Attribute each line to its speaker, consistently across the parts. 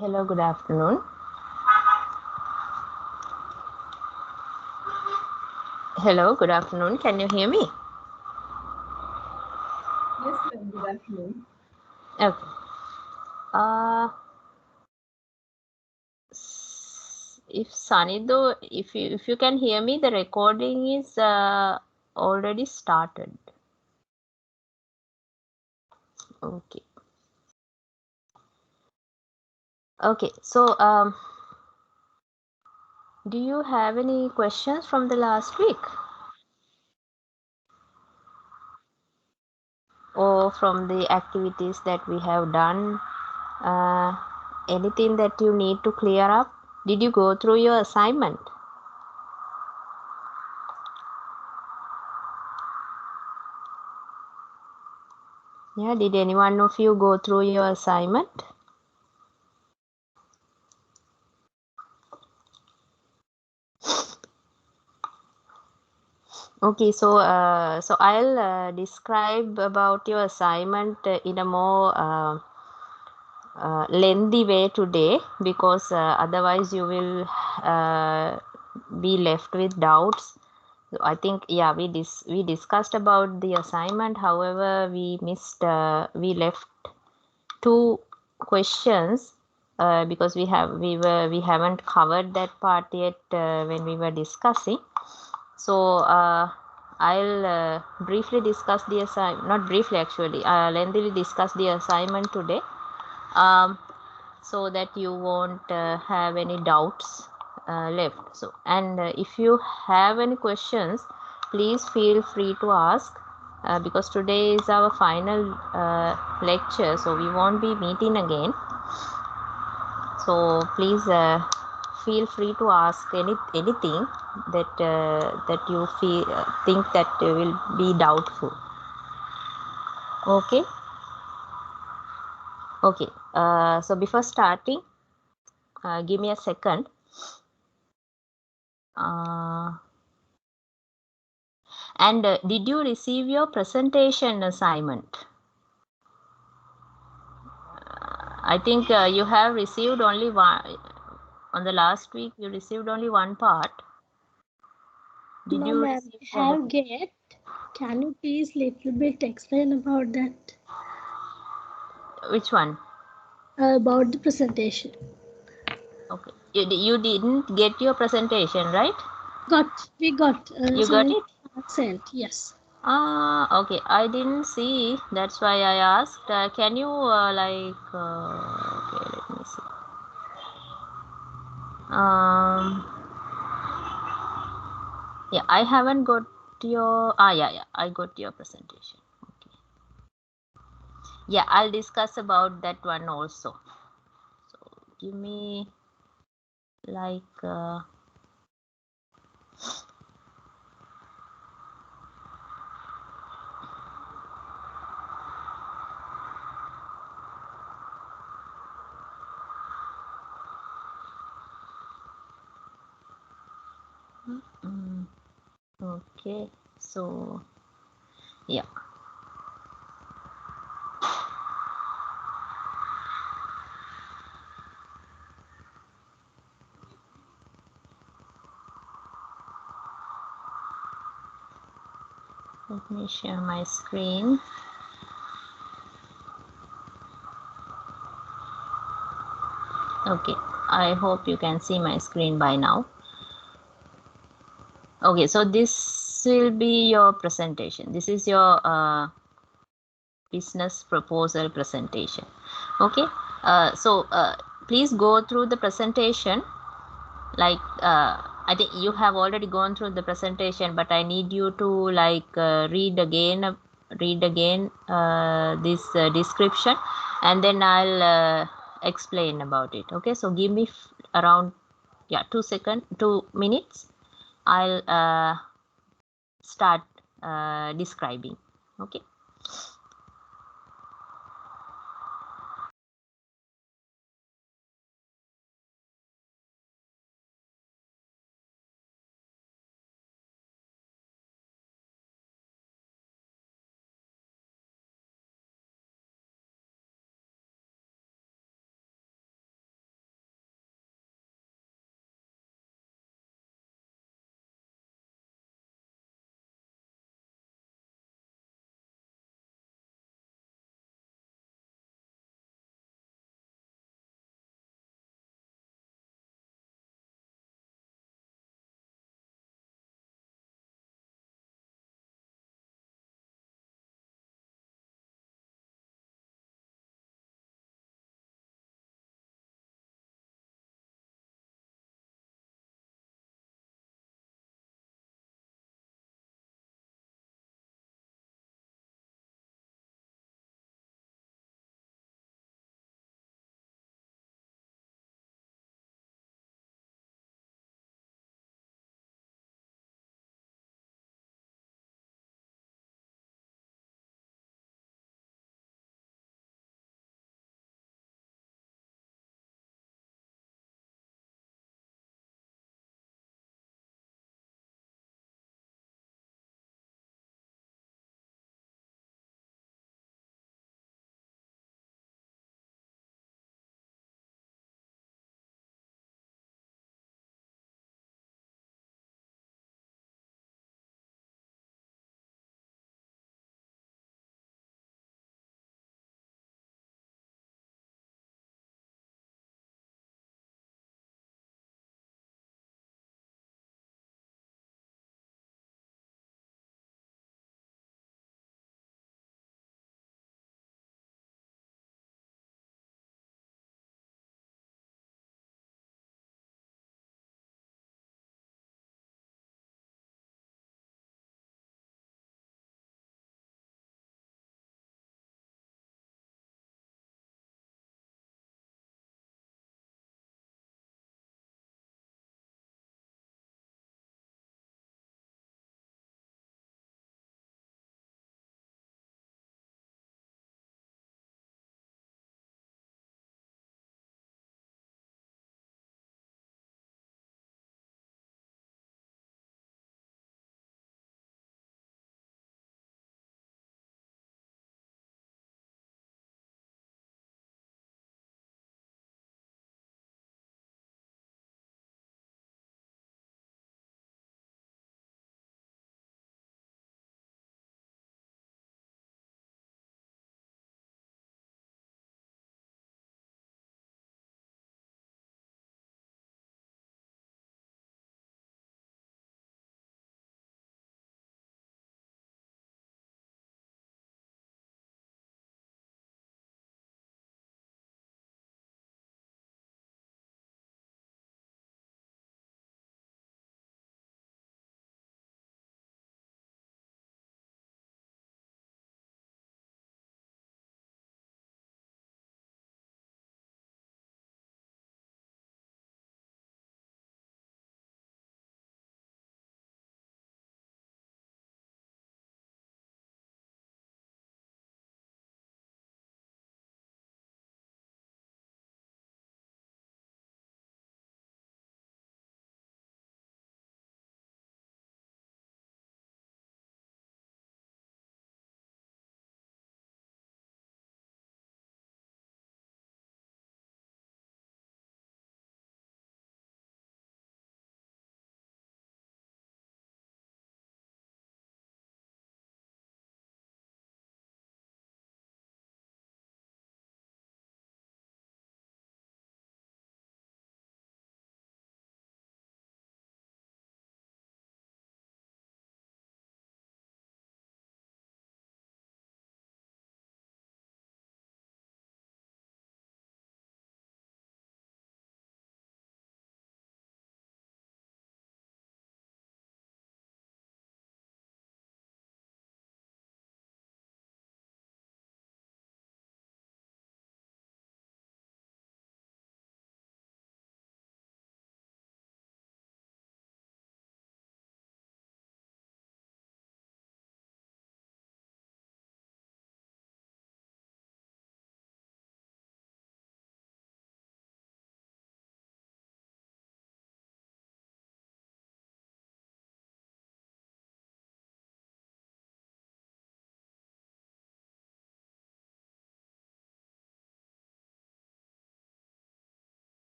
Speaker 1: Hello, good afternoon. Hello, good afternoon. Can you hear me?
Speaker 2: Yes, ma'am. Good afternoon.
Speaker 1: Okay. Uh, if Sunny, though, if you can hear me, the recording is already started. Okay. Okay. So, do you have any questions from the last week or from the activities that we have done? Uh, Anything that you need to clear up? Did you go through your assignment? Yeah, did anyone of you go through your assignment? Okay, so I'll describe about your assignment in a more lengthy way today because otherwise you will be left with doubts. So I think yeah we discussed about the assignment. However, we left two questions because we haven't covered that part yet when we were discussing. So I'll briefly discuss the assignment, not briefly actually, lengthily discuss the assignment today, um, so that you won't have any doubts left. So, and if you have any questions, please feel free to ask because today is our final lecture, so we won't be meeting again. So please feel free to ask anything that you feel think that will be doubtful. Okay. Okay. So before starting, give me a second. And did you receive your presentation assignment? I think you have received only one. On the last week, you received only one part. Did
Speaker 3: No,
Speaker 1: you
Speaker 3: ma'am,
Speaker 1: receive
Speaker 3: I
Speaker 1: the other?
Speaker 3: have get. Can you please little bit explain about that?
Speaker 1: Which one?
Speaker 3: About the presentation.
Speaker 1: Okay. You didn't get your presentation, right?
Speaker 3: We got
Speaker 1: You got
Speaker 3: some
Speaker 1: it?
Speaker 3: sent. Yes.
Speaker 1: Ah, okay. I didn't see. That's why I asked. Can you okay, let me see. Um, yeah, I haven't got your. Yeah. I got your presentation. Okay. Yeah, I'll discuss about that one also. So give me like. Okay. So yeah. Let me share my screen. Okay. I hope you can see my screen by now. Okay, so this will be your presentation. This is your business proposal presentation. Okay, so please go through the presentation. Like I think you have already gone through the presentation, but I need you to like read again this description, and then I'll explain about it. Okay, so give me around 2 minutes. I'll start describing. Okay.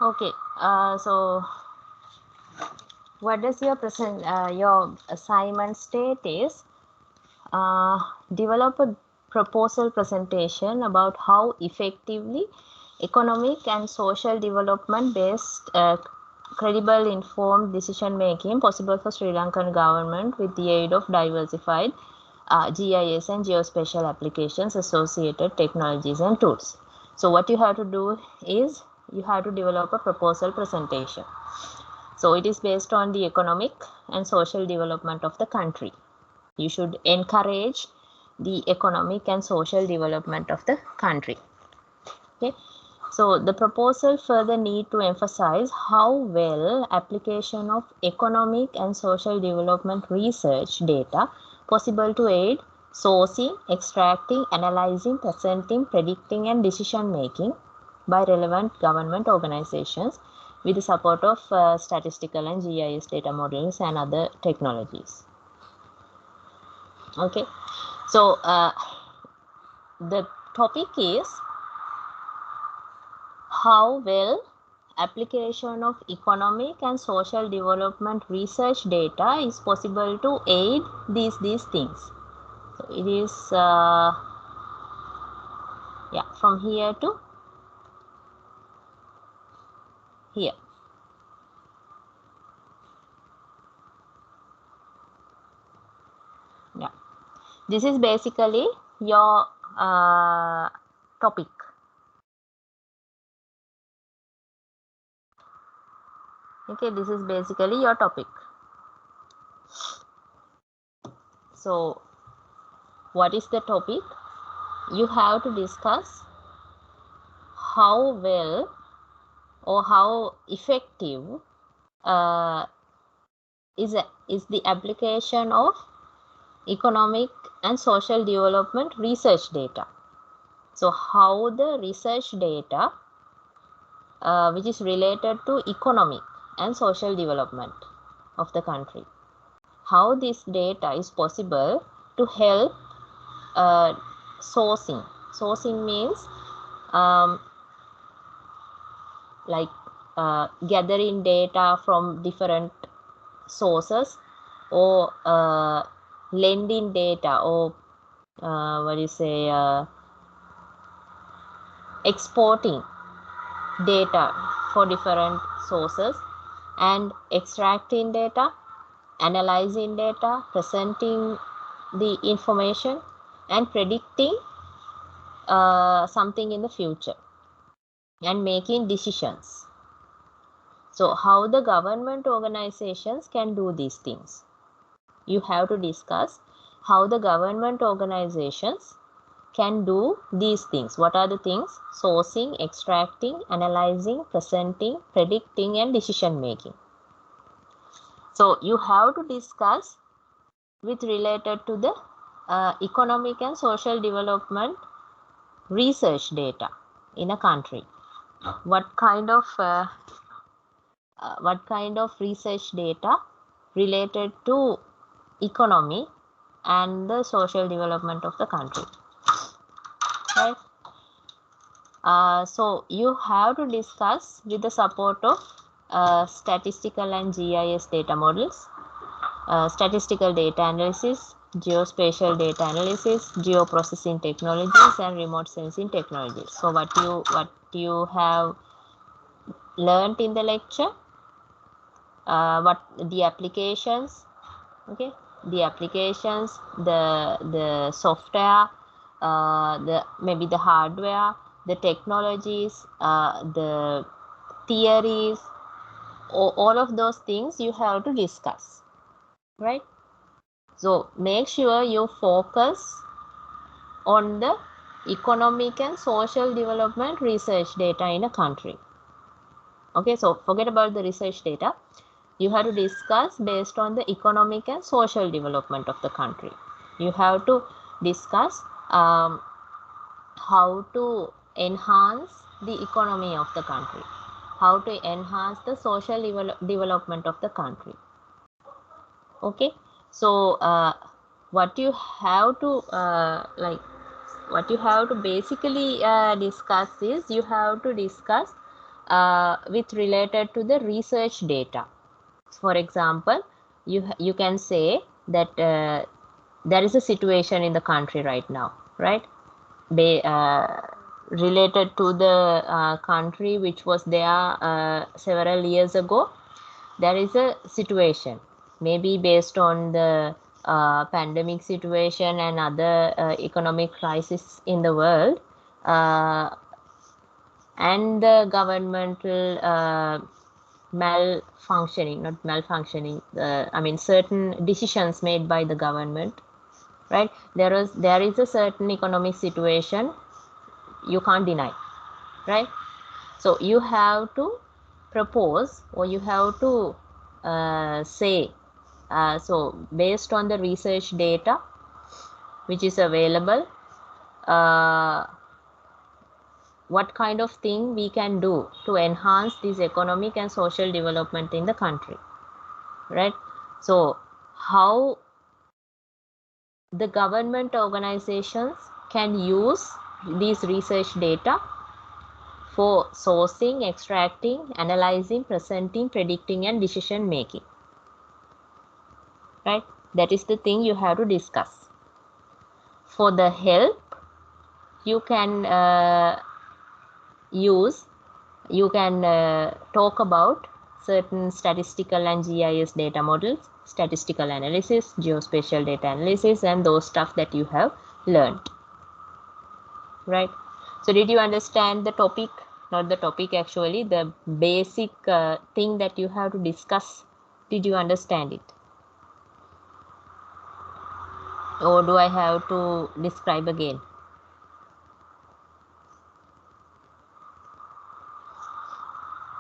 Speaker 1: Okay, so what does your your assignment state is develop a proposal presentation about how effectively economic and social development based credible informed decision making possible for Sri Lankan government with the aid of diversified GIS and geospatial applications, associated technologies and tools. So what you have to do is you have to develop a proposal presentation. So it is based on the economic and social development of the country. You should encourage the economic and social development of the country. Okay. So the proposal further need to emphasize how well application of economic and social development research data possible to aid sourcing, extracting, analyzing, presenting, predicting and decision making by relevant government organizations with the support of statistical and GIS data models and other technologies. Okay, so the topic is how well application of economic and social development research data is possible to aid these things. So it is yeah, from here to here. Yeah, this is basically your topic. Okay, this is basically your topic. So what is the topic? You have to discuss how well or how effective is the application of economic and social development research data. So how the research data which is related to economic and social development of the country, how this data is possible to help sourcing. Sourcing means like gathering data from different sources or lending data or what do you say exporting data for different sources and extracting data, analyzing data, presenting the information and predicting something in the future and making decisions. So how the government organizations can do these things? You have to discuss how the government organizations can do these things. What are the things? Sourcing, extracting, analyzing, presenting, predicting and decision making. So you have to discuss with related to the economic and social development research data in a country. What kind of research data related to economy and the social development of the country, right? So you have to discuss with the support of statistical and GIS data models, statistical data analysis, geospatial data analysis, geoprocessing technologies and remote sensing technologies. So what you have learned in the lecture, what the applications, okay, the applications, the software, maybe the hardware, the technologies, the theories, all of those things you have to discuss, right? So make sure you focus on the economic and social development research data in a country. Okay, so forget about the research data. You have to discuss based on the economic and social development of the country. You have to discuss how to enhance the economy of the country, how to enhance the social development of the country. Okay, so what you have to basically discuss is you have to discuss with related to the research data. For example, you can say that there is a situation in the country right now, right? Related to the country which was there several years ago. There is a situation, maybe based on the pandemic situation and other economic crisis in the world, and the governmental malfunctioning, not malfunctioning, I mean certain decisions made by the government, right? There is a certain economic situation you can't deny, right? So you have to propose, or you have to say, so based on the research data which is available, what kind of thing we can do to enhance this economic and social development in the country, right? So how the government organizations can use these research data for sourcing, extracting, analyzing, presenting, predicting, and decision making, right? That is the thing you have to discuss. For the help, you can talk about certain statistical and GIS data models, statistical analysis, geospatial data analysis, and those stuff that you have learned, right? So did you understand the topic? Not the topic, actually, the basic thing that you have to discuss. Did you understand it? Or do I have to describe again?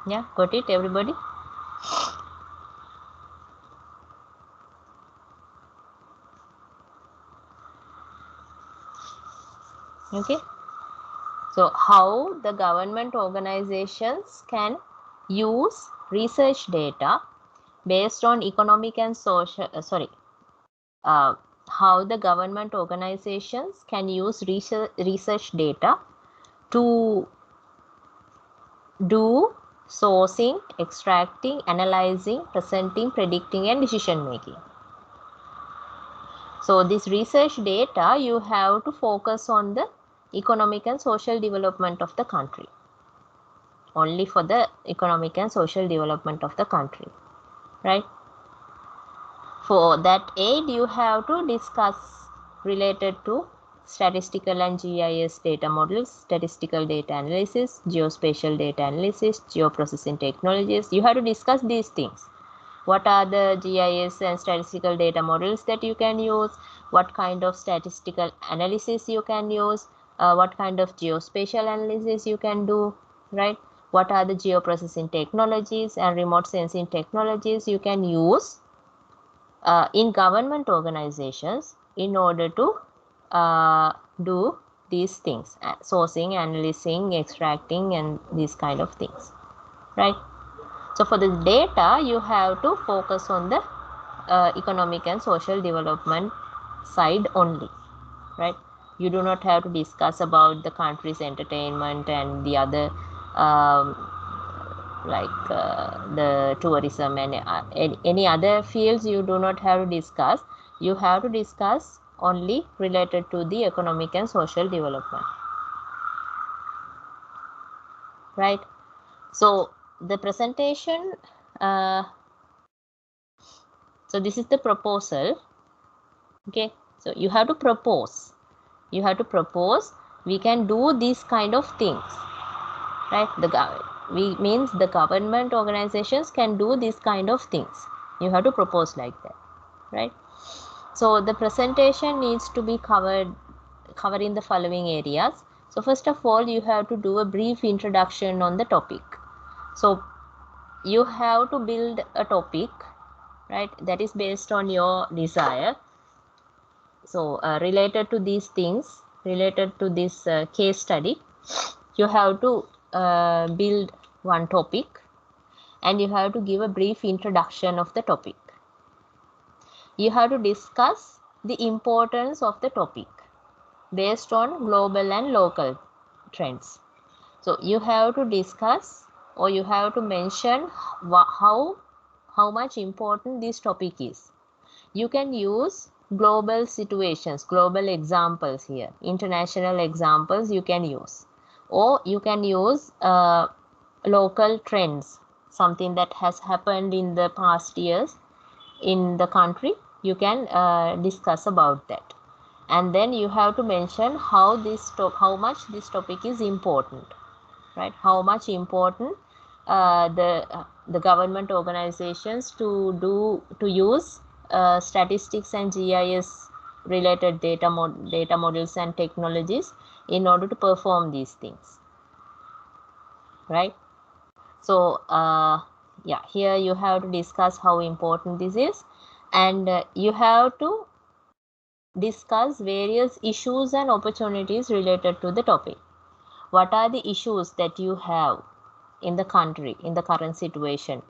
Speaker 1: Yeah, got it, everybody? Okay. So how the government organizations can use research data based on economic and social, how the government organizations can use research data to do sourcing, extracting, analyzing, presenting, predicting, and decision making. So this research data, you have to focus on the economic and social development of the country. Only for the economic and social development of the country, right? For that aid, you have to discuss related to statistical and GIS data models, statistical data analysis, geospatial data analysis, geoprocessing technologies. You have to discuss these things. What are the GIS and statistical data models that you can use? What kind of statistical analysis you can use? What kind of geospatial analysis you can do, right? What are the geoprocessing technologies and remote sensing technologies you can use in government organizations in order to do these things, sourcing, analyzing, extracting, and these kind of things, right? So for the data, you have to focus on the economic and social development side only, right? You do not have to discuss about the country's entertainment and the other the tourism and any other fields. You do not have to discuss. You have to discuss only related to the economic and social development, right? So the presentation, so this is the proposal. Okay, so you have to propose. You have to propose. We can do these kind of things, right? Means the government organizations can do these kind of things. You have to propose like that, right? So the presentation needs to be covering the following areas. So first of all, you have to do a brief introduction on the topic. So you have to build a topic, right, that is based on your desire. So related to these things, related to this case study, you have to build one topic, and you have to give a brief introduction of the topic. You have to discuss the importance of the topic based on global and local trends. So you have to discuss or you have to mention how much important this topic is. You can use global situations, global examples here, international examples you can use, or you can use local trends, something that has happened in the past years in the country. You can discuss about that, and then you have to mention how much this topic is important, right? How much important the government organizations to use statistics and GIS related data models and technologies in order to perform these things, right? So yeah, here you have to discuss how important this is, and you have to discuss various issues and opportunities related to the topic. What are the issues that you have in the country in the current situation?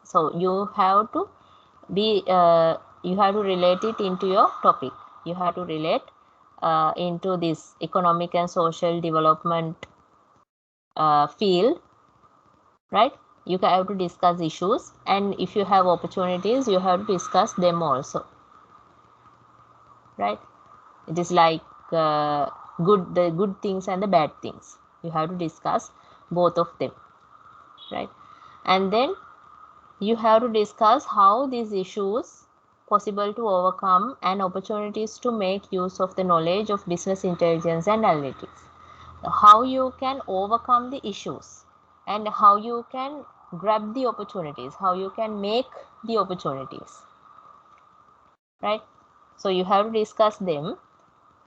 Speaker 1: So you have to relate it into your topic. You have to relate into this economic and social development field, right? You have to discuss issues, and if you have opportunities, you have to discuss them also, right? It is like the good things and the bad things. You have to discuss both of them, right? And then you have to discuss how these issues possible to overcome and opportunities to make use of the knowledge of business intelligence and analytics. How you can overcome the issues and how you can grab the opportunities, how you can make the opportunities, right? So you have to discuss them.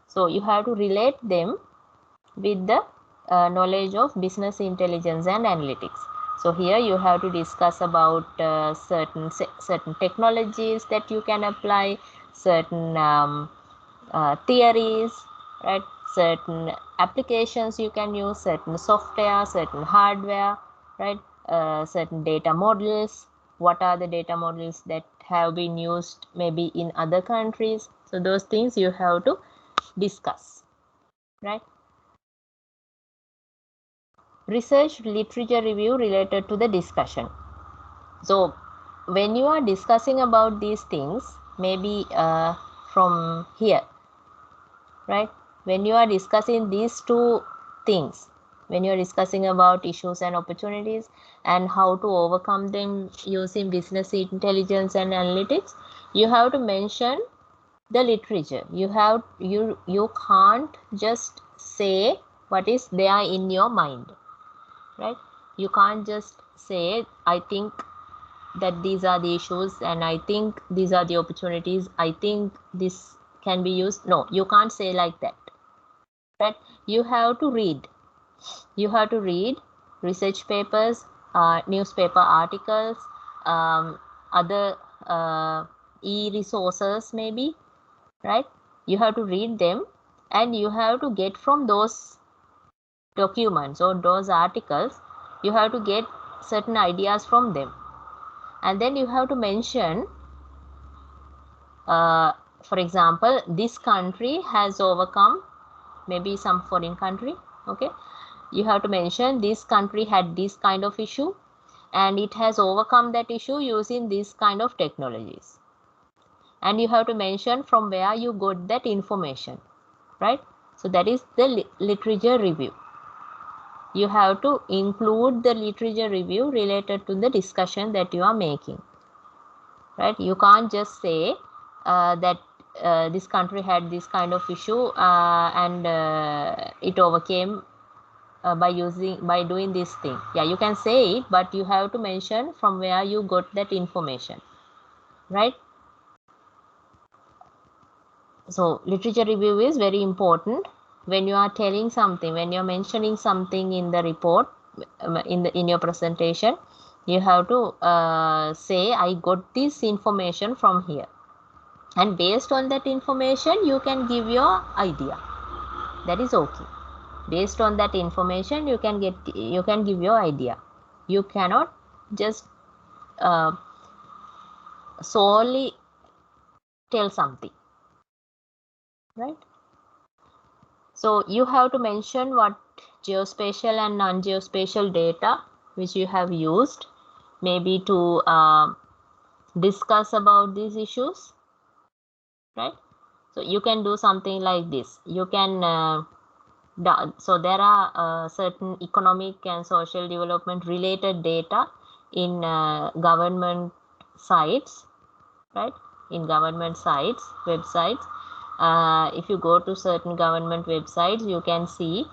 Speaker 1: So you have to relate them with the knowledge of business intelligence and analytics. So here you have to discuss about certain technologies that you can apply, certain theories, right? Certain applications you can use, certain software, certain hardware, right? Certain data models. What are the data models that have been used maybe in other countries? So those things you have to discuss, right? Research literature review related to the discussion. So when you are discussing about these things, maybe from here, right? When you are discussing these two things, when you are discussing about issues and opportunities and how to overcome them using business intelligence and analytics, you have to mention the literature. You can't just say what is there in your mind, right? You can't just say, I think that these are the issues and I think these are the opportunities, I think this can be used. No, you can't say like that, right? You have to read research papers, newspaper articles, other e-resources maybe, right? You have to read them, and you have to get from those documents or those articles, you have to get certain ideas from them, and then you have to mention, for example, this country has overcome, maybe some foreign country, okay? You have to mention this country had this kind of issue and it has overcome that issue using this kind of technologies, and you have to mention from where you got that information, right? So that is the literature review. You have to include the literature review related to the discussion that you are making, right? You can't just say that this country had this kind of issue and it overcame by doing this thing. Yeah, you can say it, but you have to mention from where you got that information, right? So literature review is very important when you are telling something, when you're mentioning something in the report, in your presentation. You have to say, I got this information from here, and based on that information you can give your idea. That is okay. Based on that information you can give your idea. You cannot just solely tell something, right? So you have to mention what geospatial and non-geospatial data which you have used maybe to discuss about these issues, right? So you can do something like this. You can so there are certain economic and social development related data in government sites, right? In government sites, websites. If you go to certain government websites, you can see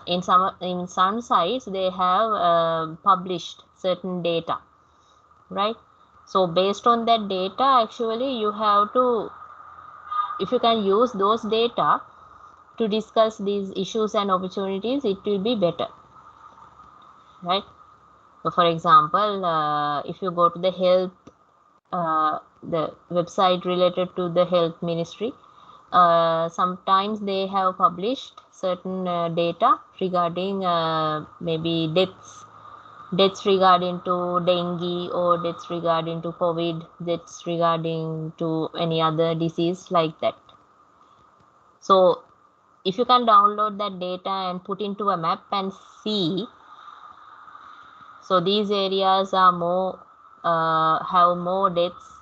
Speaker 1: in some sites they have published certain data, right? So based on that data, actually you have to, if you can use those data to discuss these issues and opportunities, it will be better, right? So for example, if you go to the health, the website related to the health ministry, sometimes they have published certain data regarding maybe deaths regarding to dengue, or deaths regarding to COVID, deaths regarding to any other disease like that. So if you can download that data and put into a map and see, so these areas are more have more deaths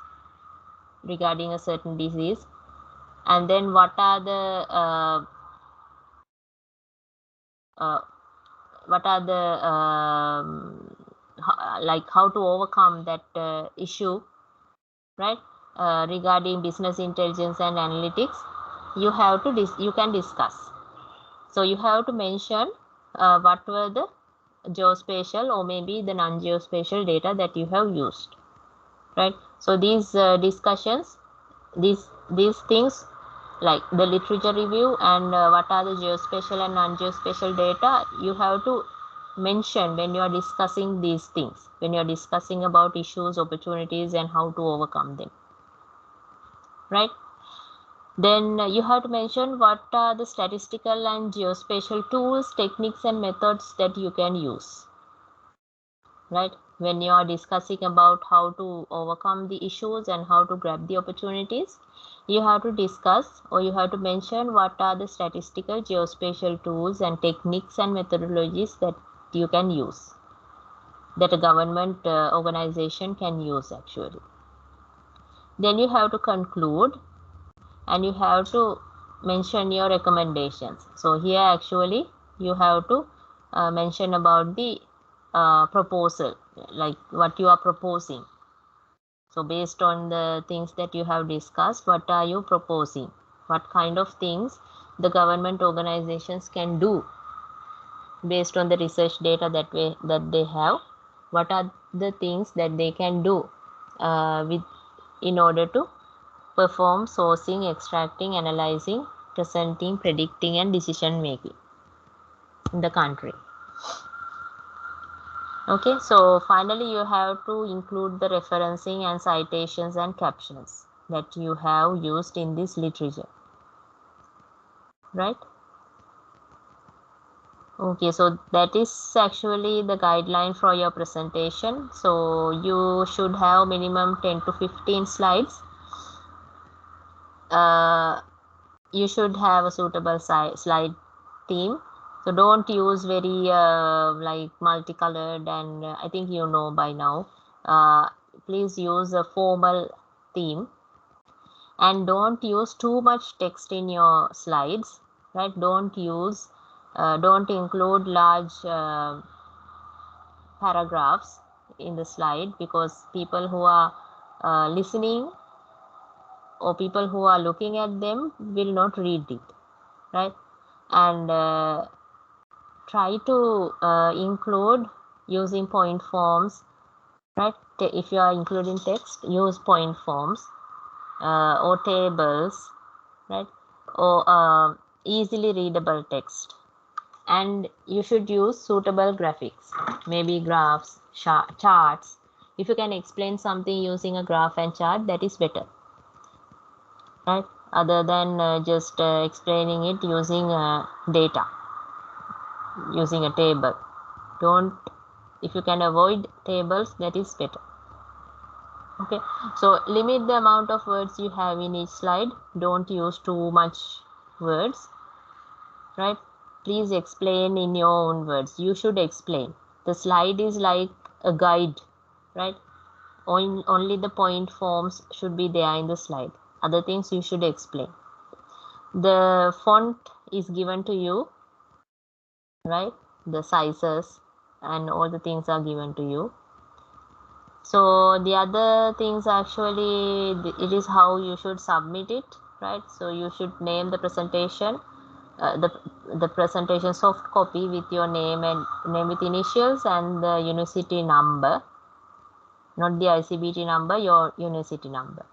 Speaker 1: regarding a certain disease, and then what are the like how to overcome that issue, right? Regarding business intelligence and analytics, you have to you can discuss. So you have to mention what were the geospatial or maybe the non-geospatial data that you have used, right? So these discussions, these things like the literature review and what are the geospatial and non-geospatial data, you have to mention when you are discussing these things, when you are discussing about issues, opportunities, and how to overcome them, right? Then you have to mention what are the statistical and geospatial tools, techniques, and methods that you can use, right? When you are discussing about how to overcome the issues and how to grab the opportunities, you have to discuss, or you have to mention what are the statistical, geospatial tools and techniques and methodologies that you can use, that a government organization can use actually. Then you have to conclude and you have to mention your recommendations. So here actually you have to mention about the proposal, like what you are proposing. So based on the things that you have discussed, what are you proposing? What kind of things the government organizations can do based on the research data that they have? What are the things that they can do in order to perform sourcing, extracting, analyzing, presenting, predicting, and decision making in the country? Okay, so finally you have to include the referencing and citations and captions that you have used in this literature, right? Okay, so that is actually the guideline for your presentation. So you should have minimum 10 to 15 slides. You should have a suitable slide theme. So don't use very like multicolored, and I think you know by now. Please use a formal theme, and don't use too much text in your slides, right? Don't include large paragraphs in the slide, because people who are listening or people who are looking at them will not read it, right? And try to include using point forms, right? If you are including text, use point forms or tables, right? Or easily readable text. And you should use suitable graphics, maybe graphs, charts. If you can explain something using a graph and chart, that is better, right? Other than just explaining it using data, using a table. If you can avoid tables, that is better. Okay, so limit the amount of words you have in each slide. Don't use too much words, right? please explain in your own words. You should explain. The slide is like a guide, right? Only the point forms should be there in the slide. Other things you should explain. The font is given to you, right? The sizes and all the things are given to you. So the other things actually, it is how you should submit it, right? So you should name the presentation, the presentation soft copy with your name and name with initials and the university number, not the ICBT number, your university number.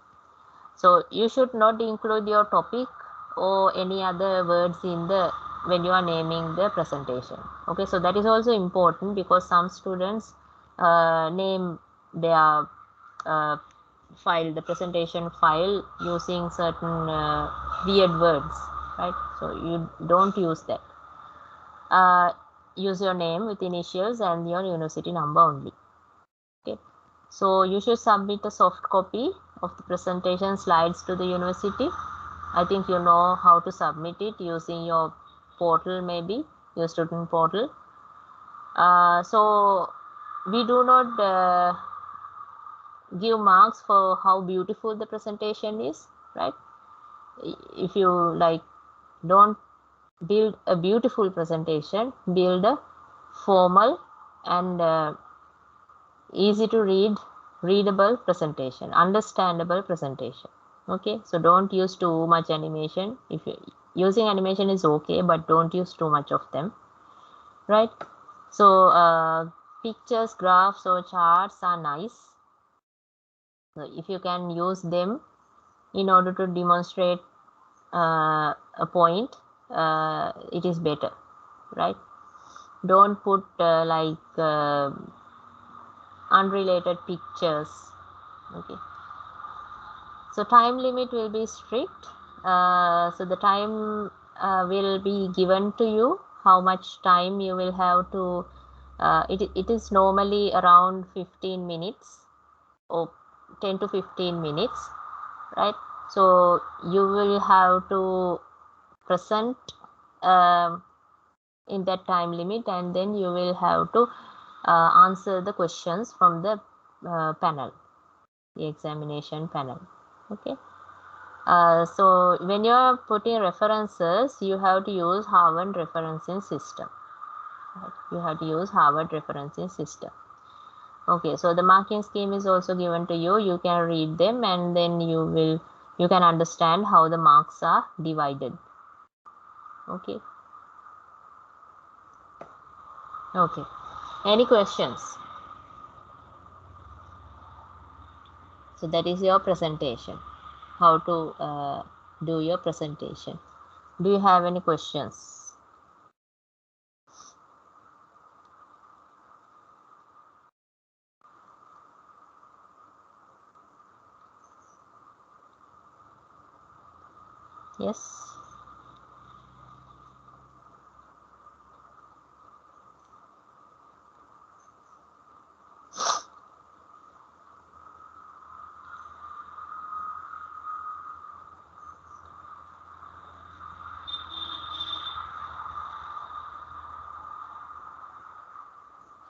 Speaker 1: So you should not include your topic or any other words in the when you are naming the presentation. Okay, so that is also important because some students name their file, the presentation file, using certain weird words, right? So you don't use that. Use your name with initials and your university number only. Okay, so you should submit a soft copy of the presentation slides to the university. I think you know how to submit it using your portal, maybe your student portal. So we do not give marks for how beautiful the presentation is, right? If you like, don't build a beautiful presentation, build a formal and easy to readable presentation, understandable presentation. Okay, so don't use too much animation. If you using animation is okay, but don't use too much of them, right? So pictures, graphs or charts are nice. So if you can use them in order to demonstrate a point, it is better, right? Don't put unrelated pictures. Okay, so time limit will be strict. So the time will be given to you, how much time you will have to it is normally around 15 minutes or 10 to 15 minutes, right? So you will have to present in that time limit, and then you will have to answer the questions from the panel, the examination panel. Okay, so when you are putting references, you have to use Harvard referencing system, right? You have to use Harvard referencing system. Okay, so the marking scheme is also given to you. You can read them and then you can understand how the marks are divided. Okay. Okay, any questions? So that is your presentation, how to do your presentation. Do you have any questions? Yes.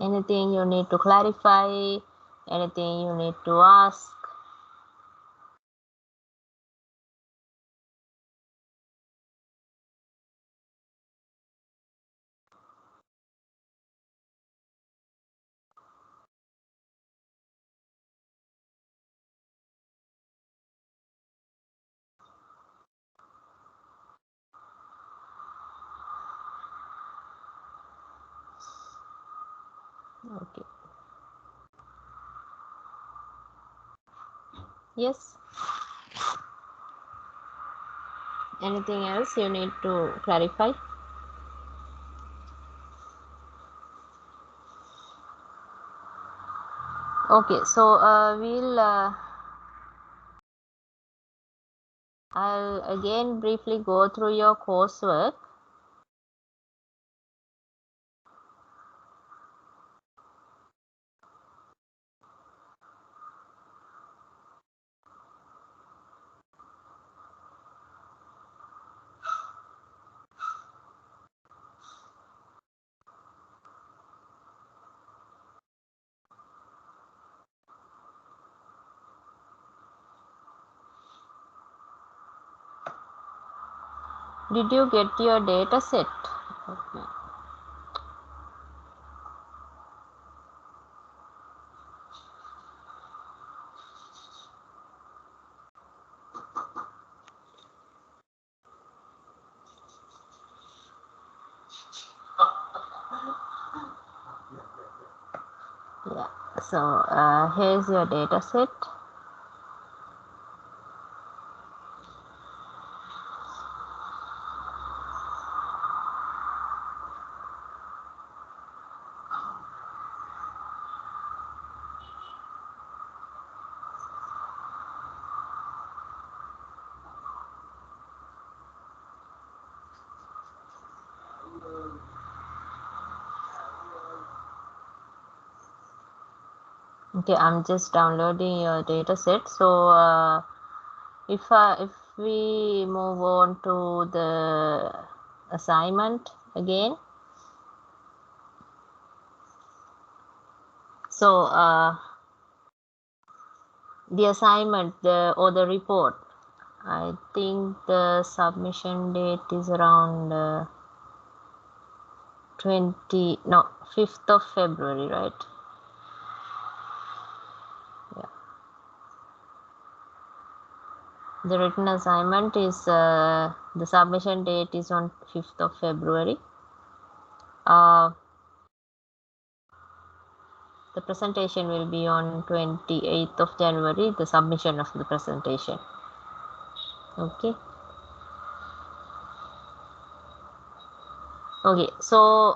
Speaker 1: Anything you need to clarify? Anything you need to ask? Okay. Yes. Anything else you need to clarify? Okay, so I'll again briefly go through your coursework. Did you get your data set? Okay. Yeah, so here's your data set. Okay, I'm just downloading your data set. So if we move on to the assignment again, so the assignment, or the report, I think the submission date is around 5th of February, right? Yeah. The written assignment is the submission date is on 5th of February. The presentation will be on 28th of January, the submission of the presentation. Okay. Okay, so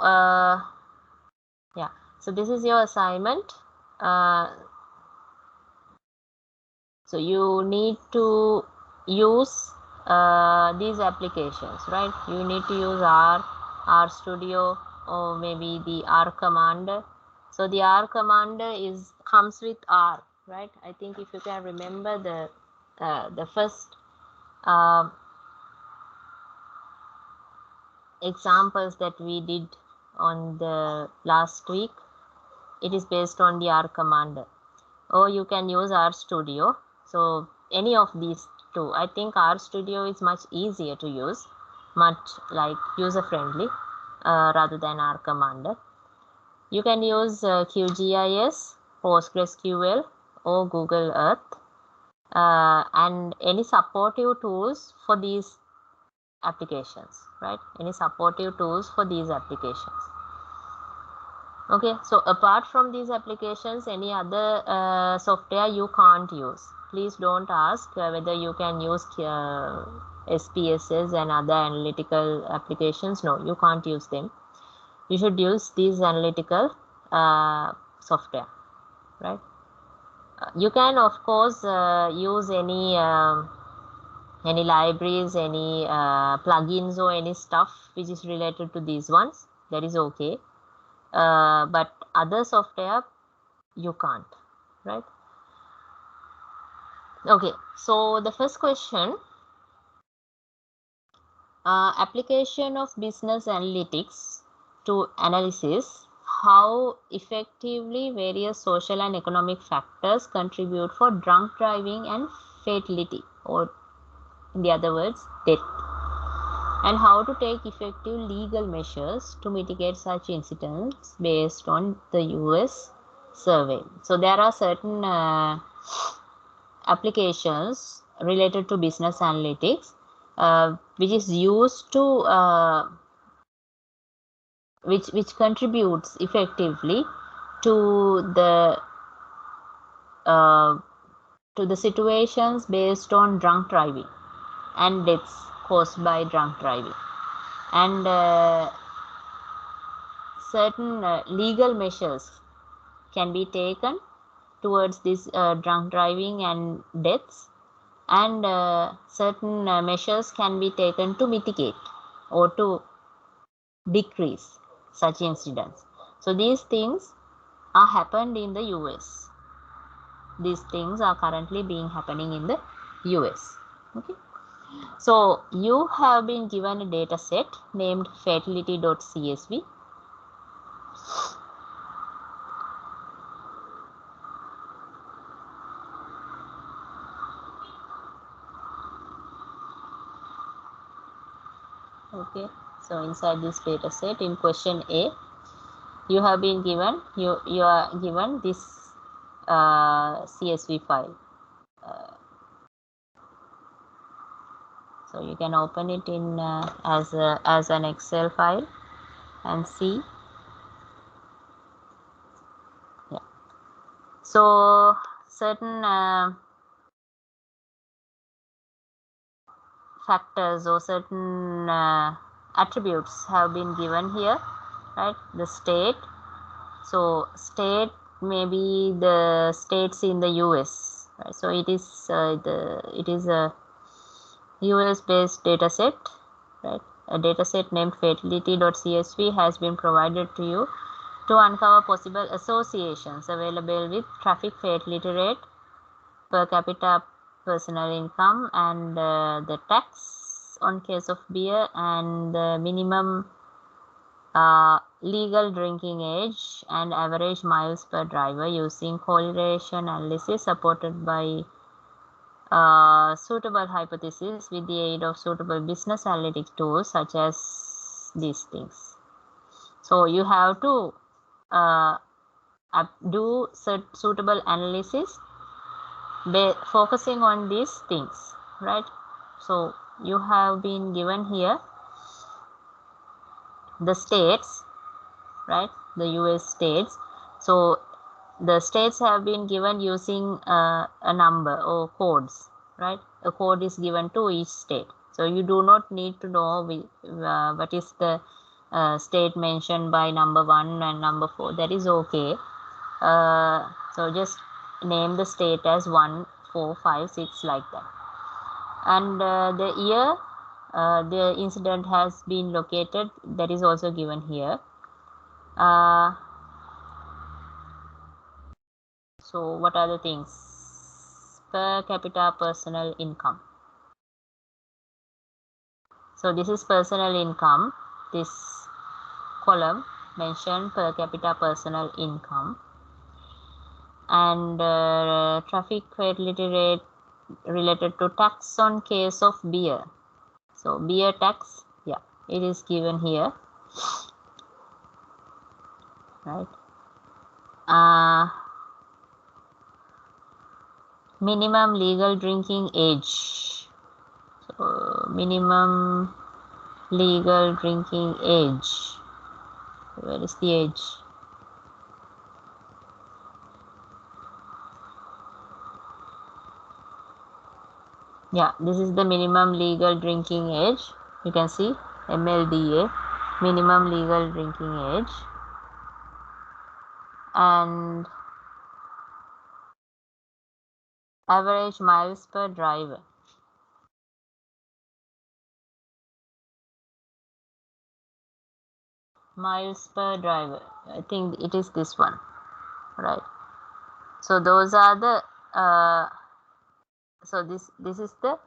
Speaker 1: yeah, so this is your assignment. So you need to use these applications, right? You need to use RStudio, or maybe the R Commander. So the R Commander comes with R, right? I think if you can remember the first examples that we did on the last week, it is based on the R Commander. Or you can use RStudio. So any of these two. I think RStudio is much easier to use, much like user-friendly rather than R Commander. You can use QGIS, PostgreSQL, or Google Earth, and any supportive tools for these applications, right? Any supportive tools for these applications. Okay, so apart from these applications, any other software you can't use. Please don't ask whether you can use SPSS and other analytical applications. No, you can't use them. You should use these analytical software, right? You can, of course, use any libraries, any plugins, or any stuff which is related to these ones. That is okay. But other software you can't, right? Okay, so the first question, application of business analytics to analysis how effectively various social and economic factors contribute for drunk driving and fatality, or in the other words, death, and how to take effective legal measures to mitigate such incidents based on the US survey. So there are certain applications related to business analytics which is used to which contributes effectively to the situations based on drunk driving and deaths caused by drunk driving, and certain legal measures can be taken towards this drunk driving and deaths, and certain measures can be taken to mitigate or to decrease such incidents. So these things are happened in the US. These things are currently being happening in the US. Okay. So you have been given a data set named fatality.csv. Okay, so inside this data set in question A, you have been given, you are given this CSV file. So you can open it in as an Excel file and see. Yeah. So certain factors or certain attributes have been given here, right? The state. So state may be the states in the US, right? So it is a US based data set, right? A data set named fatality.csv has been provided to you to uncover possible associations available with traffic fatality rate, per capita personal income, and the tax on case of beer, and the minimum legal drinking age and average miles per driver using correlation analysis supported by suitable hypothesis with the aid of suitable business analytic tools such as these things. So you have to do suitable analysis focusing on these things, right? So you have been given here the states, right? The US states. So the states have been given using a number or codes, right? A code is given to each state. So you do not need to know what is the state mentioned by number 1 and number 4. That is okay. So just name the state as 1, 4, 5, 6 like that. And the year the incident has been located, that is also given here. So what are the things? Per capita personal income. So this is personal income. This column mentioned per capita personal income. And traffic fatality rate related to tax on case of beer. So beer tax, yeah, it is given here, right? Minimum legal drinking age. So minimum legal drinking age. Where is the age? Yeah, this is the minimum legal drinking age. You can see MLDA, minimum legal drinking age. And average miles per driver. Miles per driver. I think it is this one, right? So those are the so this is the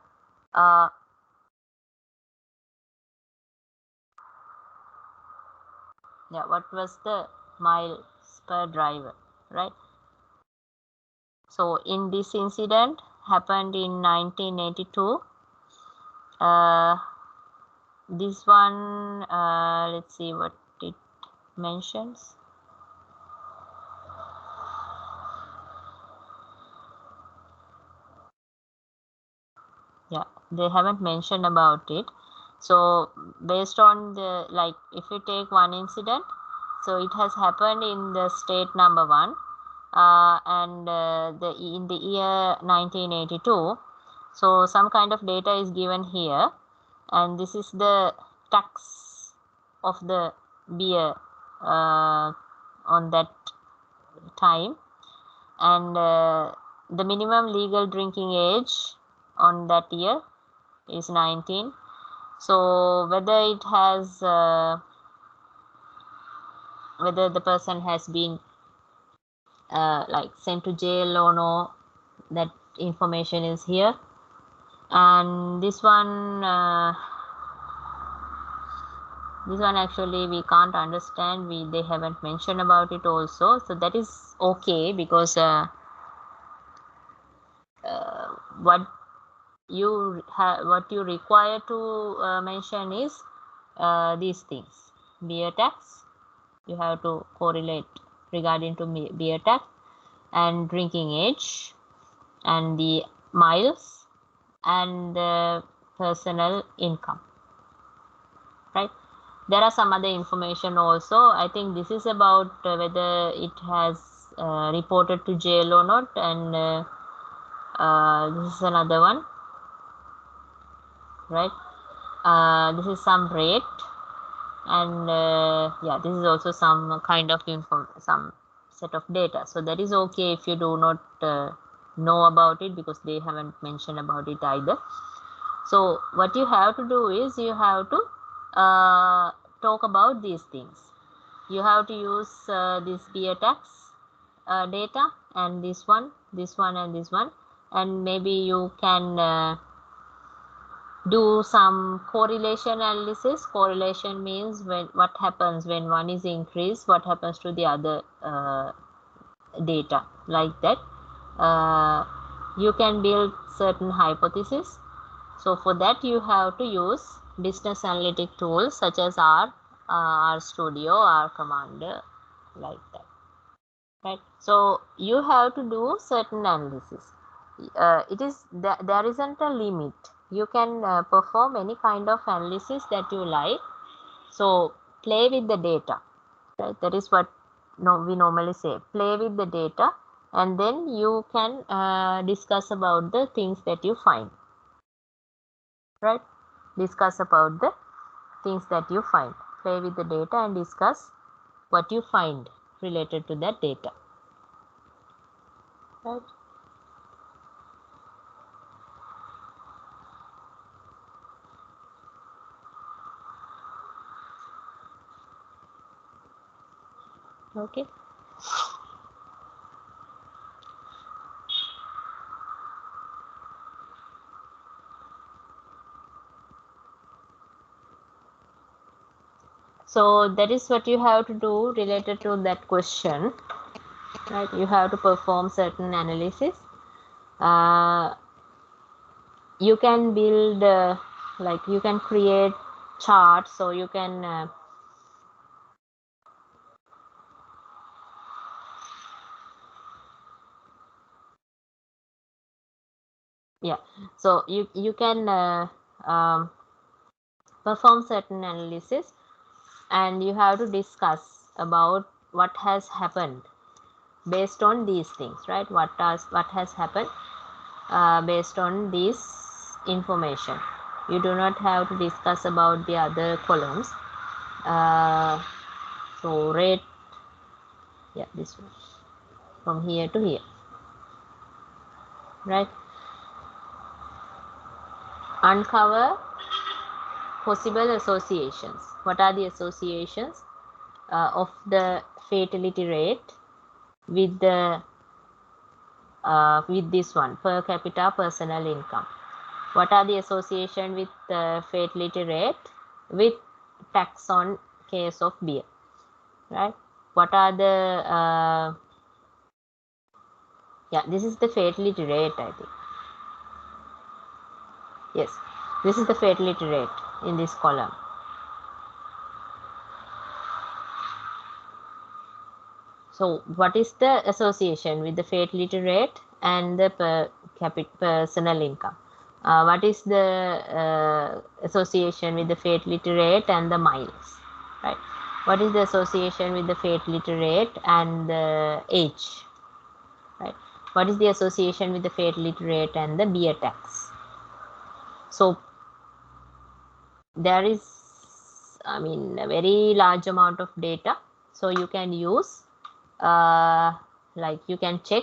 Speaker 1: yeah, what was the miles per driver, right? So in this incident happened in 1982. This one, let's see what it mentions. Yeah, they haven't mentioned about it. So based on the, like, if we take one incident, so it has happened in the state number 1, and in the year 1982. So some kind of data is given here, and this is the tax of the beer on that time, and the minimum legal drinking age on that year is 19. So whether it has whether the person has been like sent to jail or no, that information is here. And this one actually we can't understand, they haven't mentioned about it also, so that is okay, because what you require to mention is these things. Beer tax, you have to correlate regarding to beer tax, and drinking age, and the miles, and the personal income, right? There are some other information also. I think this is about whether it has reported to jail or not, and this is another one, right? This is some rate, and yeah, this is also some kind of some set of data. So that is okay if you do not know about it, because they haven't mentioned about it either. So what you have to do is you have to talk about these things. You have to use this beer tax data, and this one, and this one, and maybe you can do some correlation analysis. Correlation means what happens when one is increased, what happens to the other data, like that. You can build certain hypotheses. So for that you have to use business analytic tools such as RStudio, R Commander, like that, right? So you have to do certain analysis. There isn't a limit. You can perform any kind of analysis that you like. So play with the data, right? That is what we normally say. Play with the data, and then you can discuss about the things that you find, right? Discuss about the things that you find. Play with the data and discuss what you find related to that data, right? Okay. So that is what you have to do related to that question, right? You have to perform certain analysis. You can build like you can create charts, so you can yeah, so you can perform certain analysis, and you have to discuss about what has happened based on these things, right? What has happened based on this information. You do not have to discuss about the other columns. So rate, yeah, this one from here to here, right? Uncover possible associations. What are the associations of the fatality rate with the with this one, per capita personal income? What are the association with fatality rate with tax on case of beer, right? What are the yeah, this is the fatality rate, I think. Yes, this is the fatality rate in this column. So what is the association with the fatality rate and the per capita personal income? What is the association with the fatality rate and the miles, right? What is the association with the fatality rate and the age, right? What is the association with the fatality rate and the beer tax? So there is, I mean, a very large amount of data. So you can use like you can check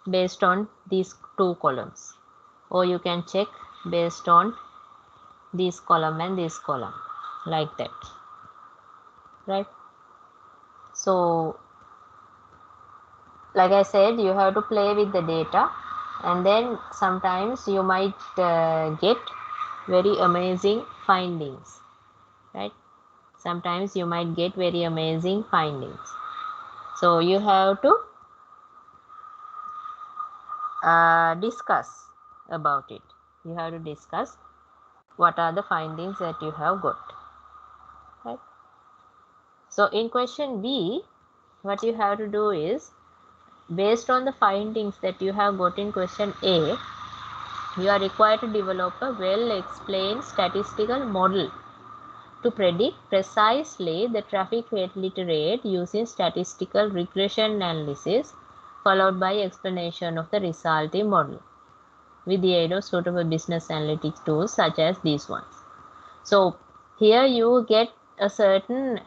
Speaker 1: based on these two columns, or you can check based on this column and this column, like that, right? So like I said, you have to play with the data, and then sometimes you might get very amazing findings, right? Sometimes you might get very amazing findings. So you have to discuss about it. You have to discuss what are the findings that you have got, right? So in question B, what you have to do is, based on the findings that you have got in question A, you are required to develop a well-explained statistical model to predict precisely the traffic fatality rate using statistical regression analysis, followed by explanation of the resulting model with the aid of suitable business analytics tools such as these ones. So here you get a certain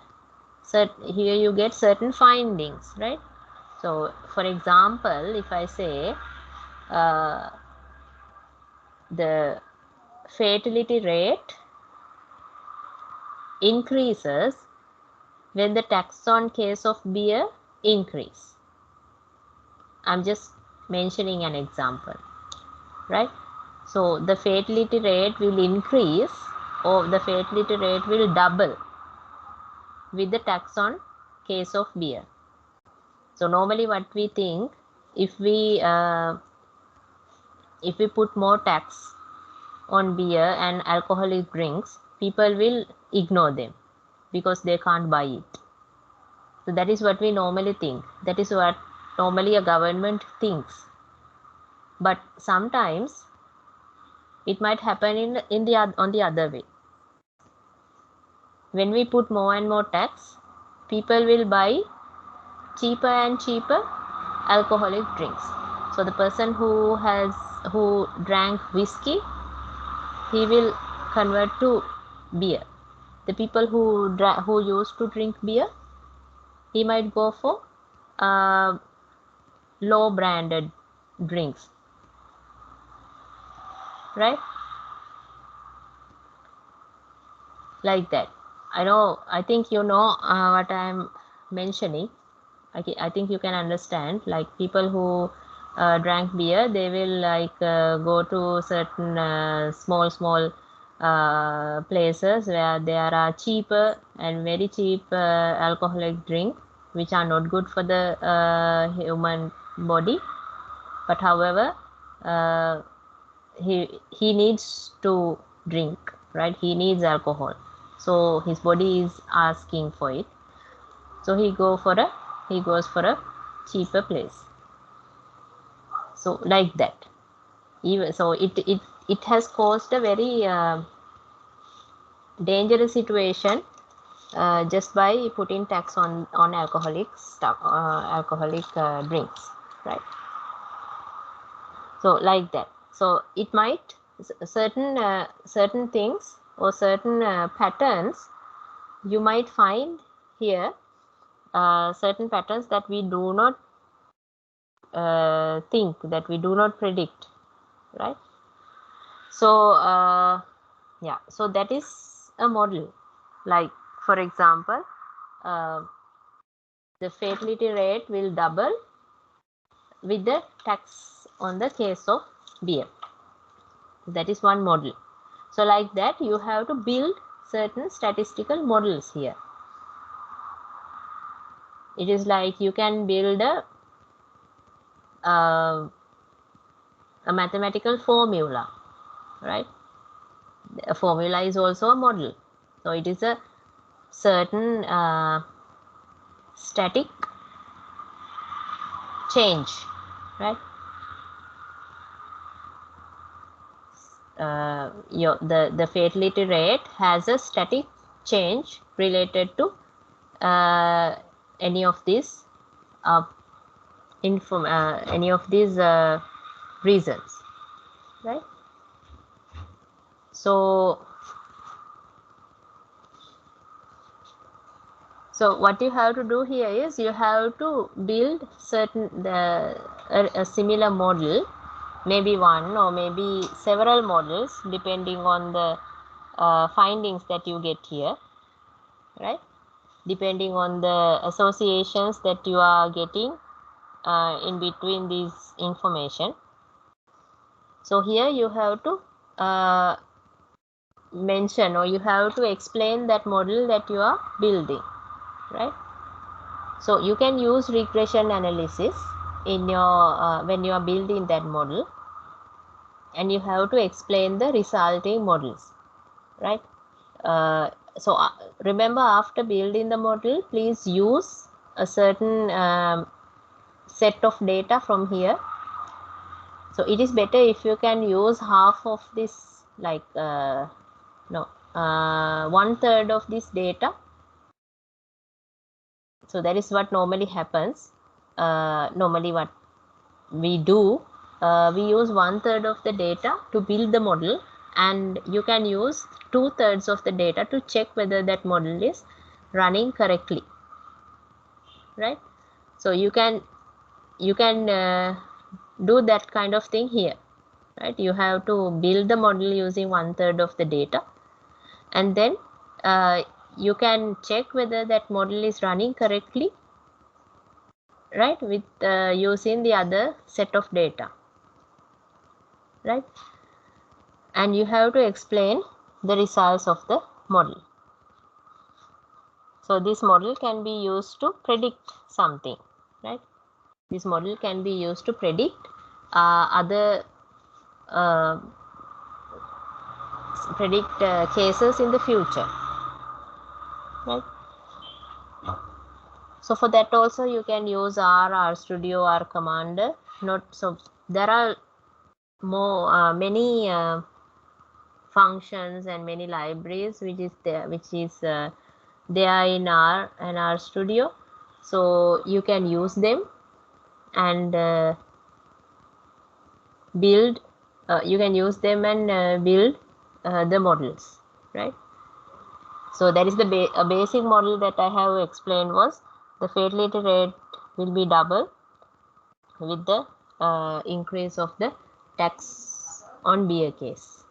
Speaker 1: findings, right? So for example, if I say the fatality rate increases when the tax on case of beer increase. I'm just mentioning an example, right? So the fatality rate will increase, or the fatality rate will double with the tax on case of beer. So normally what we think, if we put more tax on beer and alcoholic drinks, people will ignore them because they can't buy it. So that is what we normally think. That is what normally a government thinks. But sometimes it might happen on the other way. When we put more and more tax, people will buy cheaper and cheaper alcoholic drinks. So the person who drank whiskey, he will convert to beer. The people who used to drink beer, he might go for low branded drinks, right? Like that. I think you know what I'm mentioning. I think you can understand. Like people who drank beer, they will like go to certain small places where there are cheaper and very cheap alcoholic drink, which are not good for the human body. But however, he needs to drink, right? He needs alcohol, so his body is asking for it. So he goes for a cheaper place. So like that. Even so, it has caused a very dangerous situation just by putting tax on alcoholic stuff, alcoholic drinks, right? So like that. So it might certain things or certain patterns you might find here, certain patterns that we do not think, that we do not predict, right? So yeah, so that is a model. Like for example, the fatality rate will double with the tax on the case of beer. That is one model. So like that, you have to build certain statistical models here. It is like you can build a mathematical formula, right? A formula is also a model. So it is a certain static change, right? The fatality rate has a static change related to any of these reasons, right? So what you have to do here is you have to build a similar model, maybe one or maybe several models depending on the findings that you get here, right? Depending on the associations that you are getting in between these information. So here you have to mention, or you have to explain that model that you are building, right? So you can use regression analysis in your when you are building that model, and you have to explain the resulting models. right? So remember, after building the model, please use a certain set of data from here. So it is better if you can use half of this, like no, 1/3 of this data. So that is what normally happens. Normally what we do, we use 1/3 of the data to build the model, and you can use 2/3 of the data to check whether that model is running correctly, right? So you can do that kind of thing here, right? You have to build the model using 1/3 of the data, and then you can check whether that model is running correctly, right, with using the other set of data, right? And you have to explain the results of the model. So this model can be used to predict something, right? This model can be used to predict other cases in the future, right? So for that also you can use RStudio, R Commander. So there are more many functions and many libraries which is there in RStudio. So you can use them and build. You can use them and build the models, right? So that is the basic model that I have explained was the fatality rate will be double with the increase of the tax on beer case,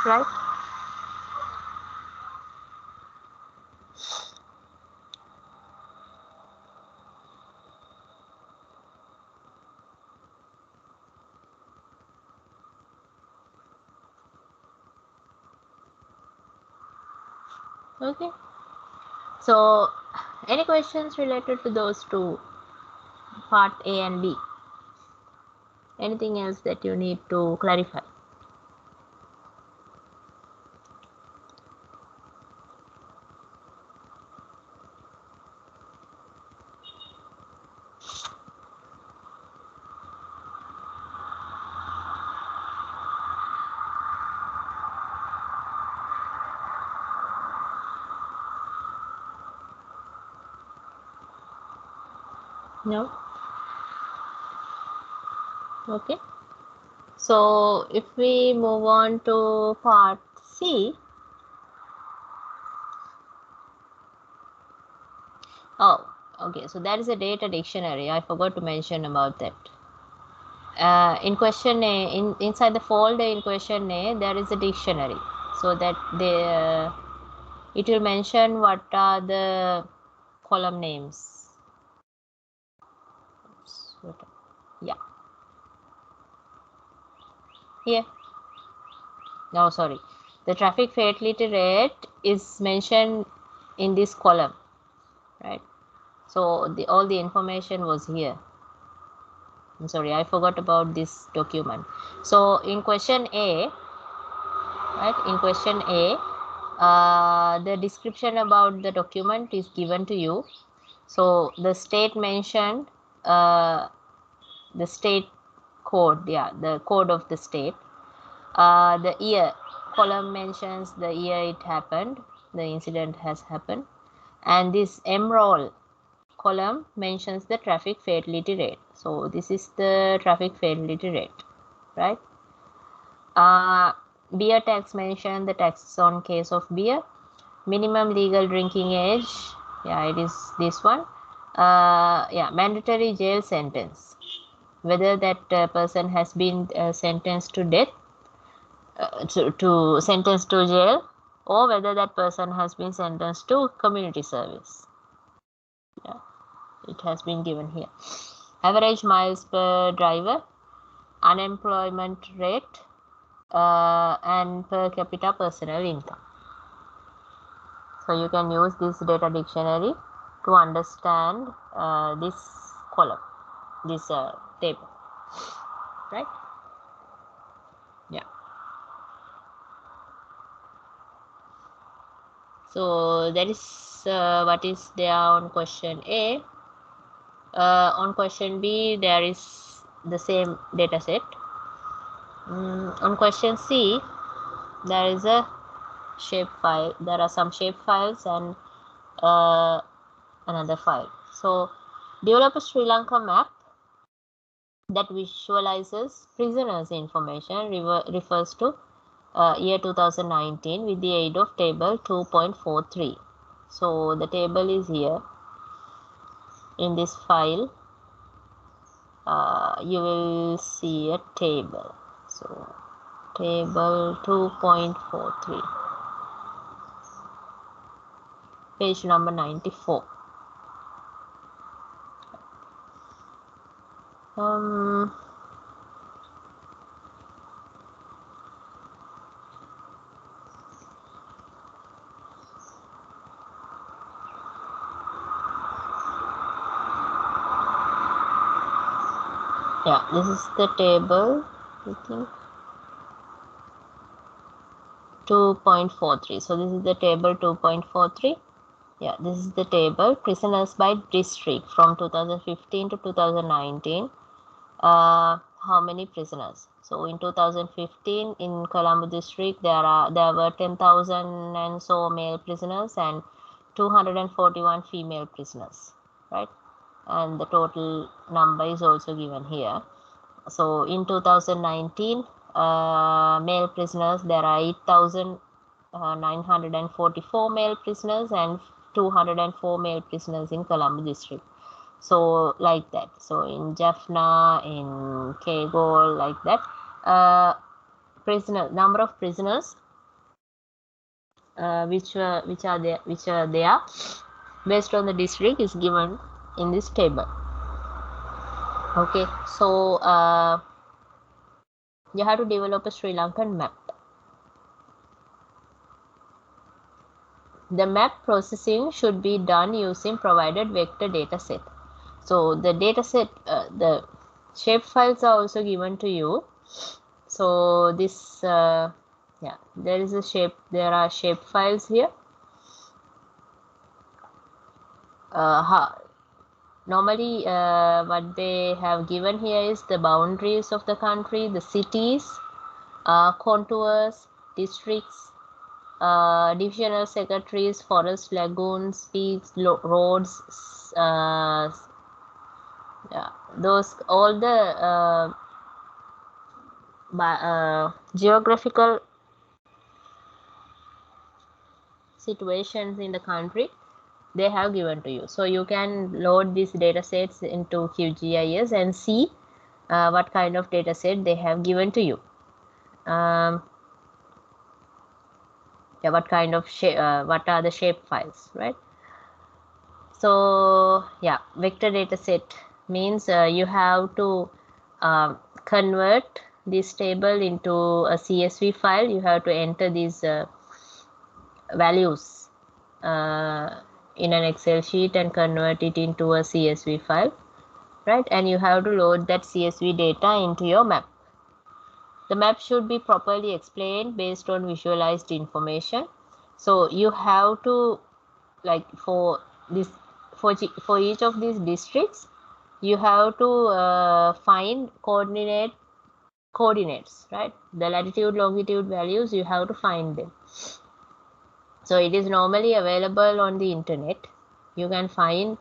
Speaker 1: right? Okay. So any questions related to those two, part A and B? Anything else that you need to clarify? No? Okay. So if we move on to part C. Oh, okay. So that is a data dictionary. I forgot to mention about that. In question A, inside the folder in question A, there is a dictionary. So that it will mention what are the column names. Yeah. Here. No, sorry. The traffic fatality rate is mentioned in this column, right? So all the information was here. I'm sorry, I forgot about this document. So in question A, right? In question A, the description about the document is given to you. So the state mentioned the state code, yeah, the code of the state. The year column mentions the year it happened, the incident has happened, and this MROL column mentions the traffic fatality rate. So this is the traffic fatality rate, right? Beer tax mentioned the tax on case of beer. Minimum legal drinking age, yeah, it is this one. Yeah, mandatory jail sentence, whether that person has been sentenced to death, to sentenced to jail, or whether that person has been sentenced to community service. Yeah, it has been given here. Average miles per driver, unemployment rate, and per capita personal income. So you can use this data dictionary to understand this column, this table, right? So that is what is there on question A. On question B, there is the same data set. On question C, there is a shape file. There are some shape files and another file. So develop a Sri Lanka map that visualizes prisoners information refers to year 2019 with the aid of table 2.43. So the table is here in this file. You will see a table. So table 2.43, page number 94. Yeah, this is the table, I think 2.43. So this is the table 2.43. Yeah, this is the table prisoners by district from 2015 to 2019. How many prisoners? So in 2015 in Colombo district there were 10,000 and so male prisoners and 241 female prisoners, right? And the total number is also given here. So in 2019 male prisoners, there are 8,944 male prisoners and 204 male prisoners in Colombo district. So like that. So in Jaffna, in Kegol, like that. Number of prisoners which are there based on the district is given in this table. Okay, so you have to develop a Sri Lankan map. The map processing should be done using provided vector data set. So the data set, the shape files are also given to you. So this, yeah, there are shape files here. Normally what they have given here is the boundaries of the country, the cities, contours, districts, divisional secretaries, forests, lagoons, peaks, roads, yeah, those all the geographical situations in the country they have given to you. So you can load these data sets into QGIS and see what kind of data set they have given to you. Yeah, what kind of shape, what are the shape files, right? So yeah, vector data set means you have to convert this table into a CSV file. You have to enter these values in an Excel sheet and convert it into a CSV file, right? And you have to load that CSV data into your map. The map should be properly explained based on visualized information. So you have to, like, for each of these districts, you have to find coordinates, right? The latitude, longitude values, you have to find them. So it is normally available on the internet. You can find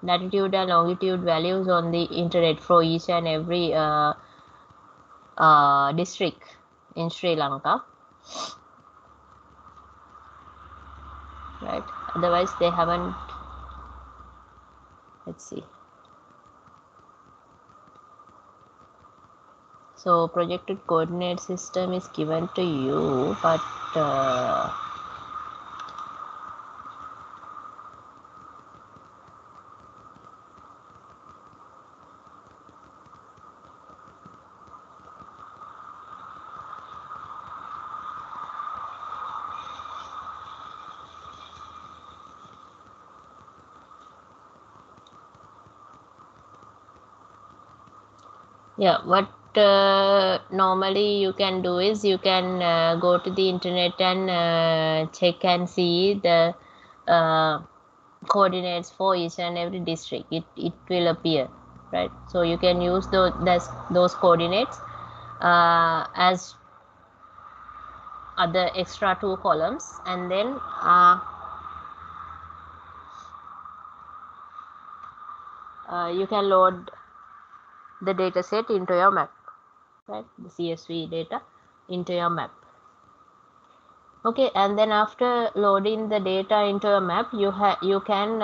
Speaker 1: latitude and longitude values on the internet for each and every district in Sri Lanka, right? Otherwise they haven't. Let's see. So projected coordinate system is given to you, but yeah, what normally you can do is you can go to the internet and check and see the coordinates for each and every district. It will appear, right? So you can use those coordinates as other extra 2 columns, and then you can load the data set into your map, right? The CSV data into your map. Okay, and then after loading the data into a map, you can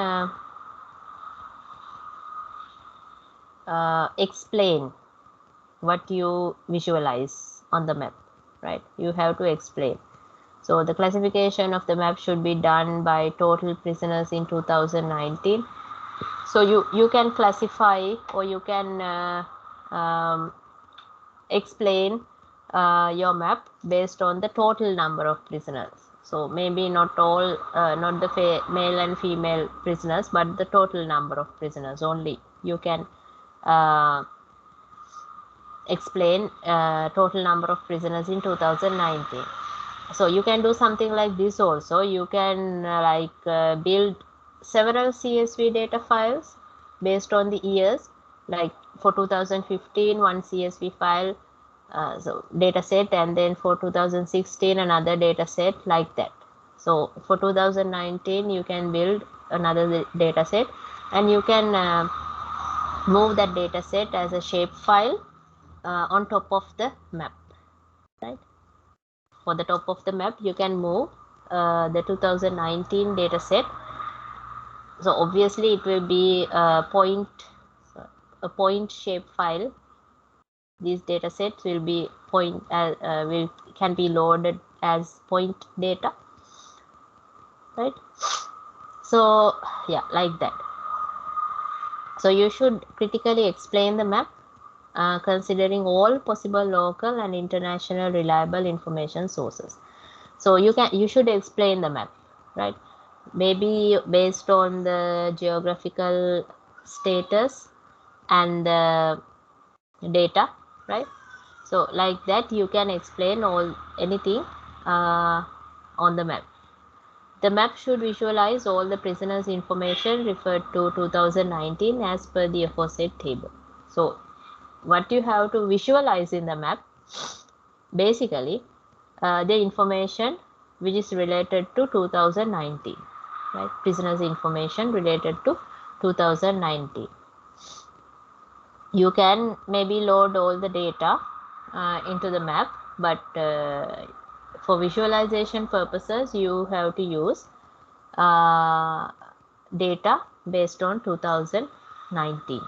Speaker 1: explain what you visualize on the map, right? You have to explain. So the classification of the map should be done by total prisoners in 2019. So you can classify, or you can explain your map based on the total number of prisoners. So maybe not all, not the male and female prisoners, but the total number of prisoners only. You can explain total number of prisoners in 2019. So you can do something like this also. You can build several CSV data files based on the years. Like for 2015, one CSV file, so data set, and then for 2016 another data set, like that. So for 2019 you can build another data set, and you can move that data set as a shape file on top of the map, right? For the top of the map you can move the 2019 data set. So obviously it will be a point shape file. These data sets will be can be loaded as point data, right? So yeah, like that. So you should critically explain the map, considering all possible local and international reliable information sources. So you should explain the map, right? Maybe based on the geographical status and the data, right? So like that you can explain anything on the map. The map should visualize all the prisoners' information referred to 2019 as per the aforesaid table. So what you have to visualize in the map, basically the information which is related to 2019, right? Prisoners' information related to 2019. You can maybe load all the data into the map, but for visualization purposes you have to use data based on 2019,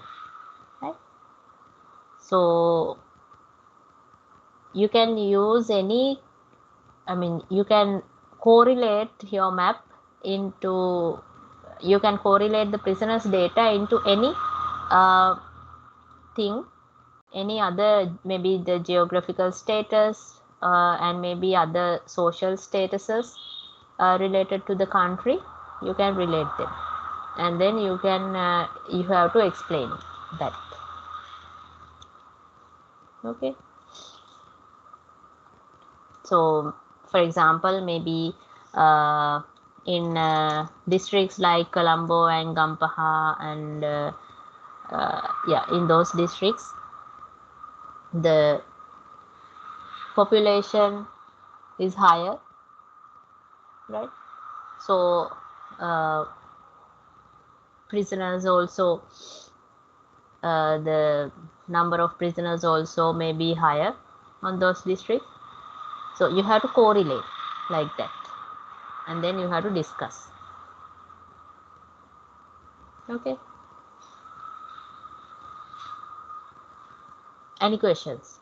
Speaker 1: right? So you can use you can correlate your map into, you can correlate the prisoners data into any thing, any other, maybe the geographical status and maybe other social statuses related to the country. You can relate them, and then you have to explain that. Okay, so for example, maybe in districts like Colombo and Gampaha and in those districts the population is higher, right? So prisoners also, the number of prisoners also may be higher on those districts. So you have to correlate like that, and then you have to discuss. Okay, any questions?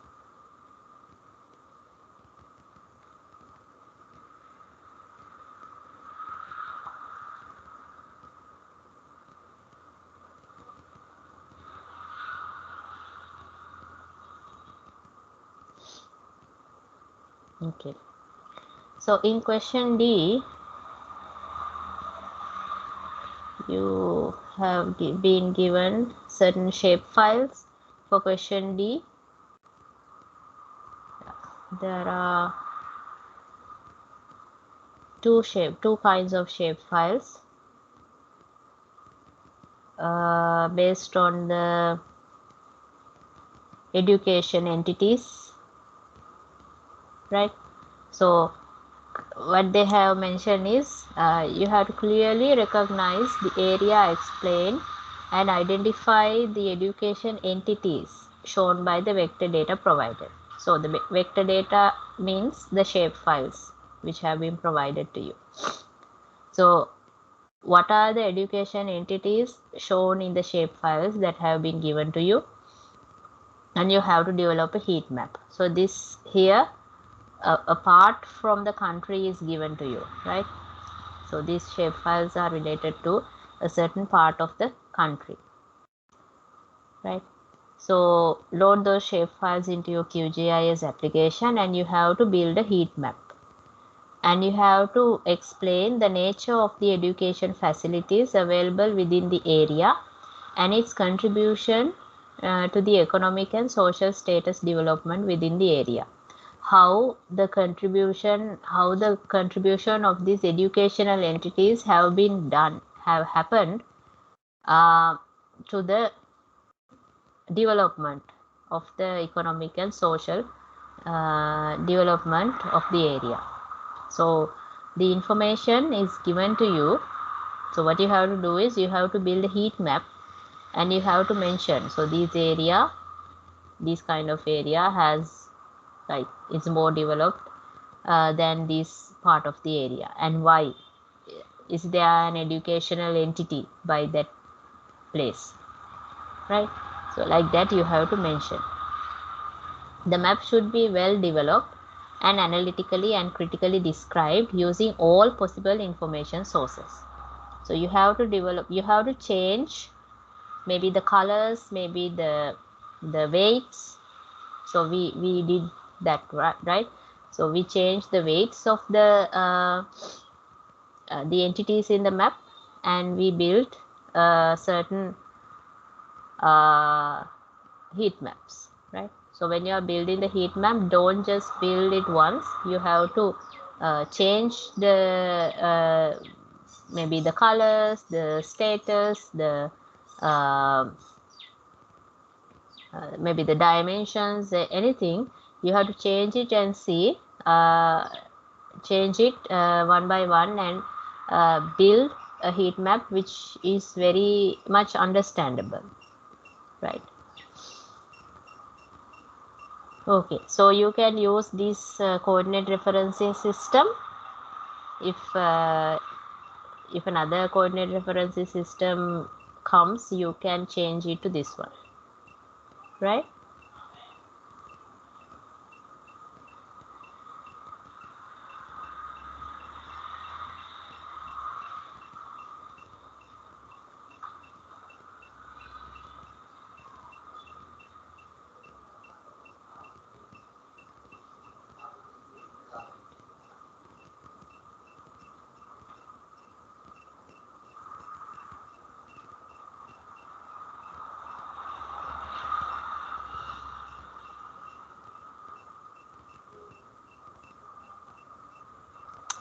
Speaker 1: Okay, so in question D, you have been given certain shape files for question D. there are two kinds of shape files based on the education entities, right? So what they have mentioned is you have to clearly recognize the area explained and identify the education entities shown by the vector data provided. So the vector data means the shape files which have been provided to you. So what are the education entities shown in the shape files that have been given to you? And you have to develop a heat map. So this here, apart from the country is given to you, right? So these shape files are related to a certain part of the country, right? So load those shape files into your QGIS application and you have to build a heat map. And you have to explain the nature of the education facilities available within the area and its contribution to the economic and social status development within the area. How the contribution of these educational entities have happened to the development of the economic and social development of the area. So the information is given to you. So what you have to do is you have to build a heat map and you have to mention, so this kind of area has, like, it's more developed than this part of the area, and why. Is there an educational entity by that place, right? So like that you have to mention. The map should be well developed and analytically and critically described using all possible information sources. So you have to change maybe the colors, maybe the weights. So we did that, right? So we changed the weights of the entities in the map, and we built certain heat maps, right? So when you are building the heat map, don't just build it once. You have to change the maybe the colors, the status, the maybe the dimensions, anything. You have to change it and see, change it one by one, and build a heat map which is very much understandable, right? Okay, so you can use this coordinate referencing system. If another coordinate referencing system comes, you can change it to this one, right?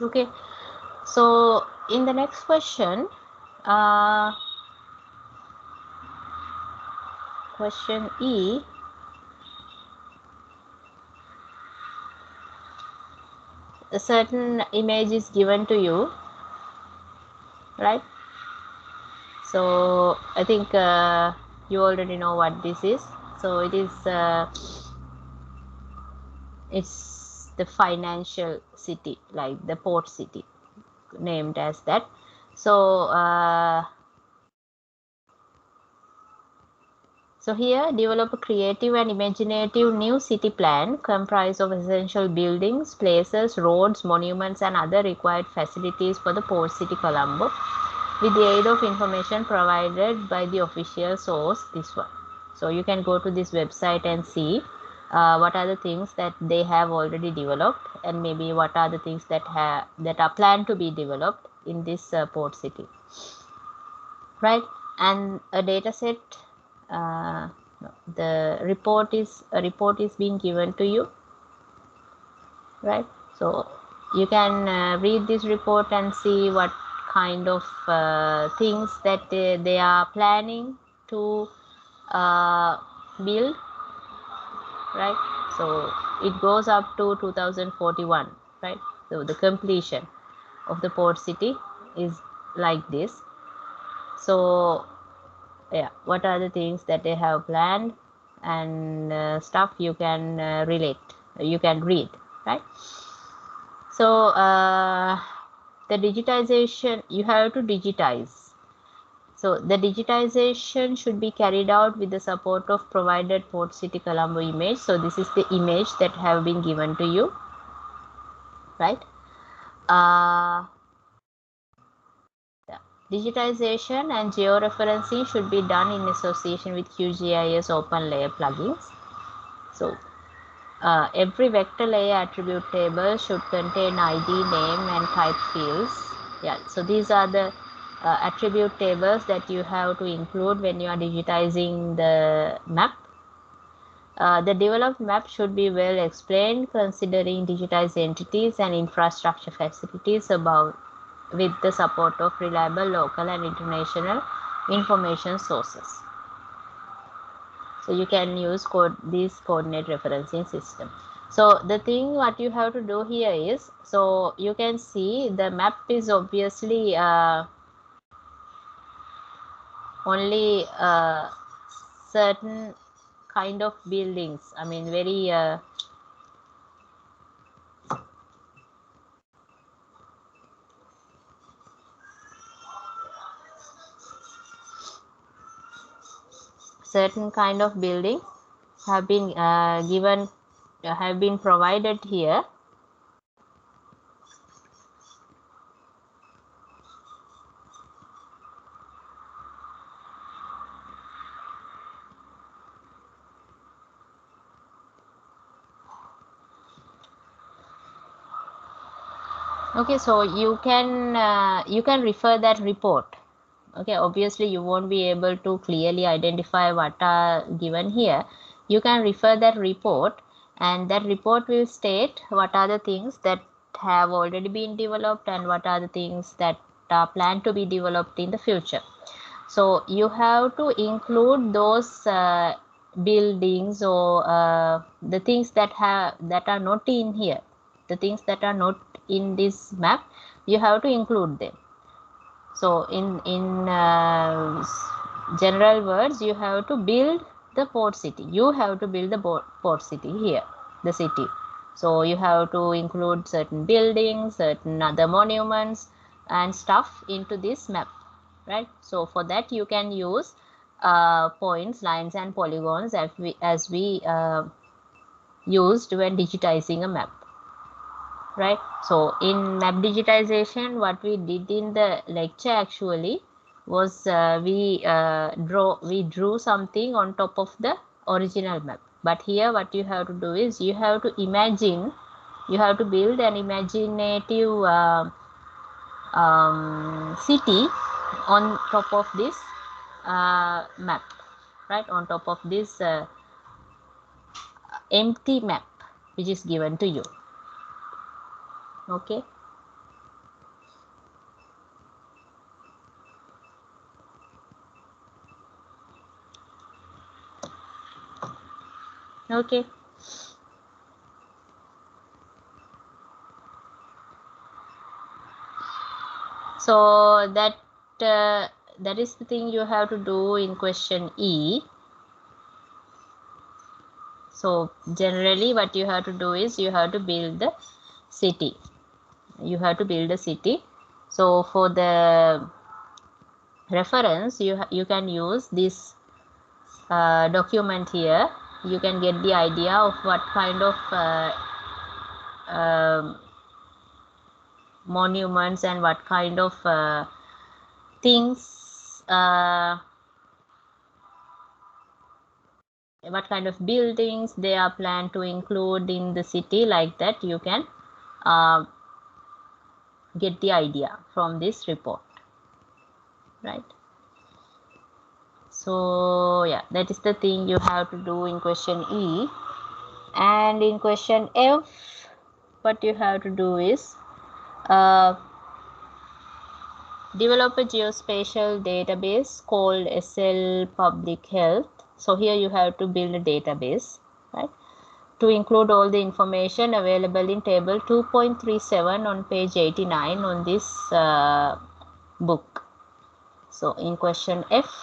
Speaker 1: Okay, so in the next question, question E, a certain image is given to you, right? So I think you already know what this is. So it is it's the financial city, like the port city, named as that. So so here, develop a creative and imaginative new city plan comprised of essential buildings, places, roads, monuments, and other required facilities for the port city Colombo, with the aid of information provided by the official source, this one. So you can go to this website and see what are the things that they have already developed, and maybe what are the things that are planned to be developed in this port city, right? And a data set, a report is being given to you, right? So you can read this report and see what kind of things that they are planning to build, right? So it goes up to 2041, right? So the completion of the port city is like this. So yeah, what are the things that they have planned and stuff you can relate, you can read, right? So the digitization, you have to digitize. So the digitization should be carried out with the support of provided Port City Colombo image. So this is the image that have been given to you, right? Digitization and georeferencing should be done in association with QGIS OpenLayer plugins. So every vector layer attribute table should contain ID, name, and type fields. Yeah, so these are the attribute tables that you have to include when you are digitizing the map. The developed map should be well explained, considering digitized entities and infrastructure facilities above, with the support of reliable local and international information sources. So you can use this coordinate referencing system. So the thing what you have to do here is, so you can see the map is obviously only certain kind of buildings. I mean, very certain kind of buildings have been given, have been provided here. Okay, so you can refer that report. Okay, obviously you won't be able to clearly identify what are given here. You can refer that report, and that report will state what are the things that have already been developed and what are the things that are planned to be developed in the future. So you have to include those buildings or the things that are not in here, the things that are not in this map, you have to include them. So in general words, you have to build the port city. You have to build the port city here, the city. So you have to include certain buildings, certain other monuments and stuff into this map, right? So for that you can use points, lines and polygons as we used when digitizing a map, right? So in map digitization, what we did in the lecture actually was we drew something on top of the original map. But here what you have to do is you have to imagine, you have to build an imaginative city on top of this map, right? On top of this empty map which is given to you. Okay. Okay. So that is the thing you have to do in question E. So generally what you have to do is you have to build the city. You have to build a city. So for the reference, you can use this document here. You can get the idea of what kind of monuments and what kind of things, what kind of buildings they are planned to include in the city. Like that you can get the idea from this report, right? So yeah, that is the thing you have to do in question E. And in question F, what you have to do is develop a geospatial database called SL Public Health. So here you have to build a database, right, to include all the information available in table 2.37 on page 89 on this book. So in question F,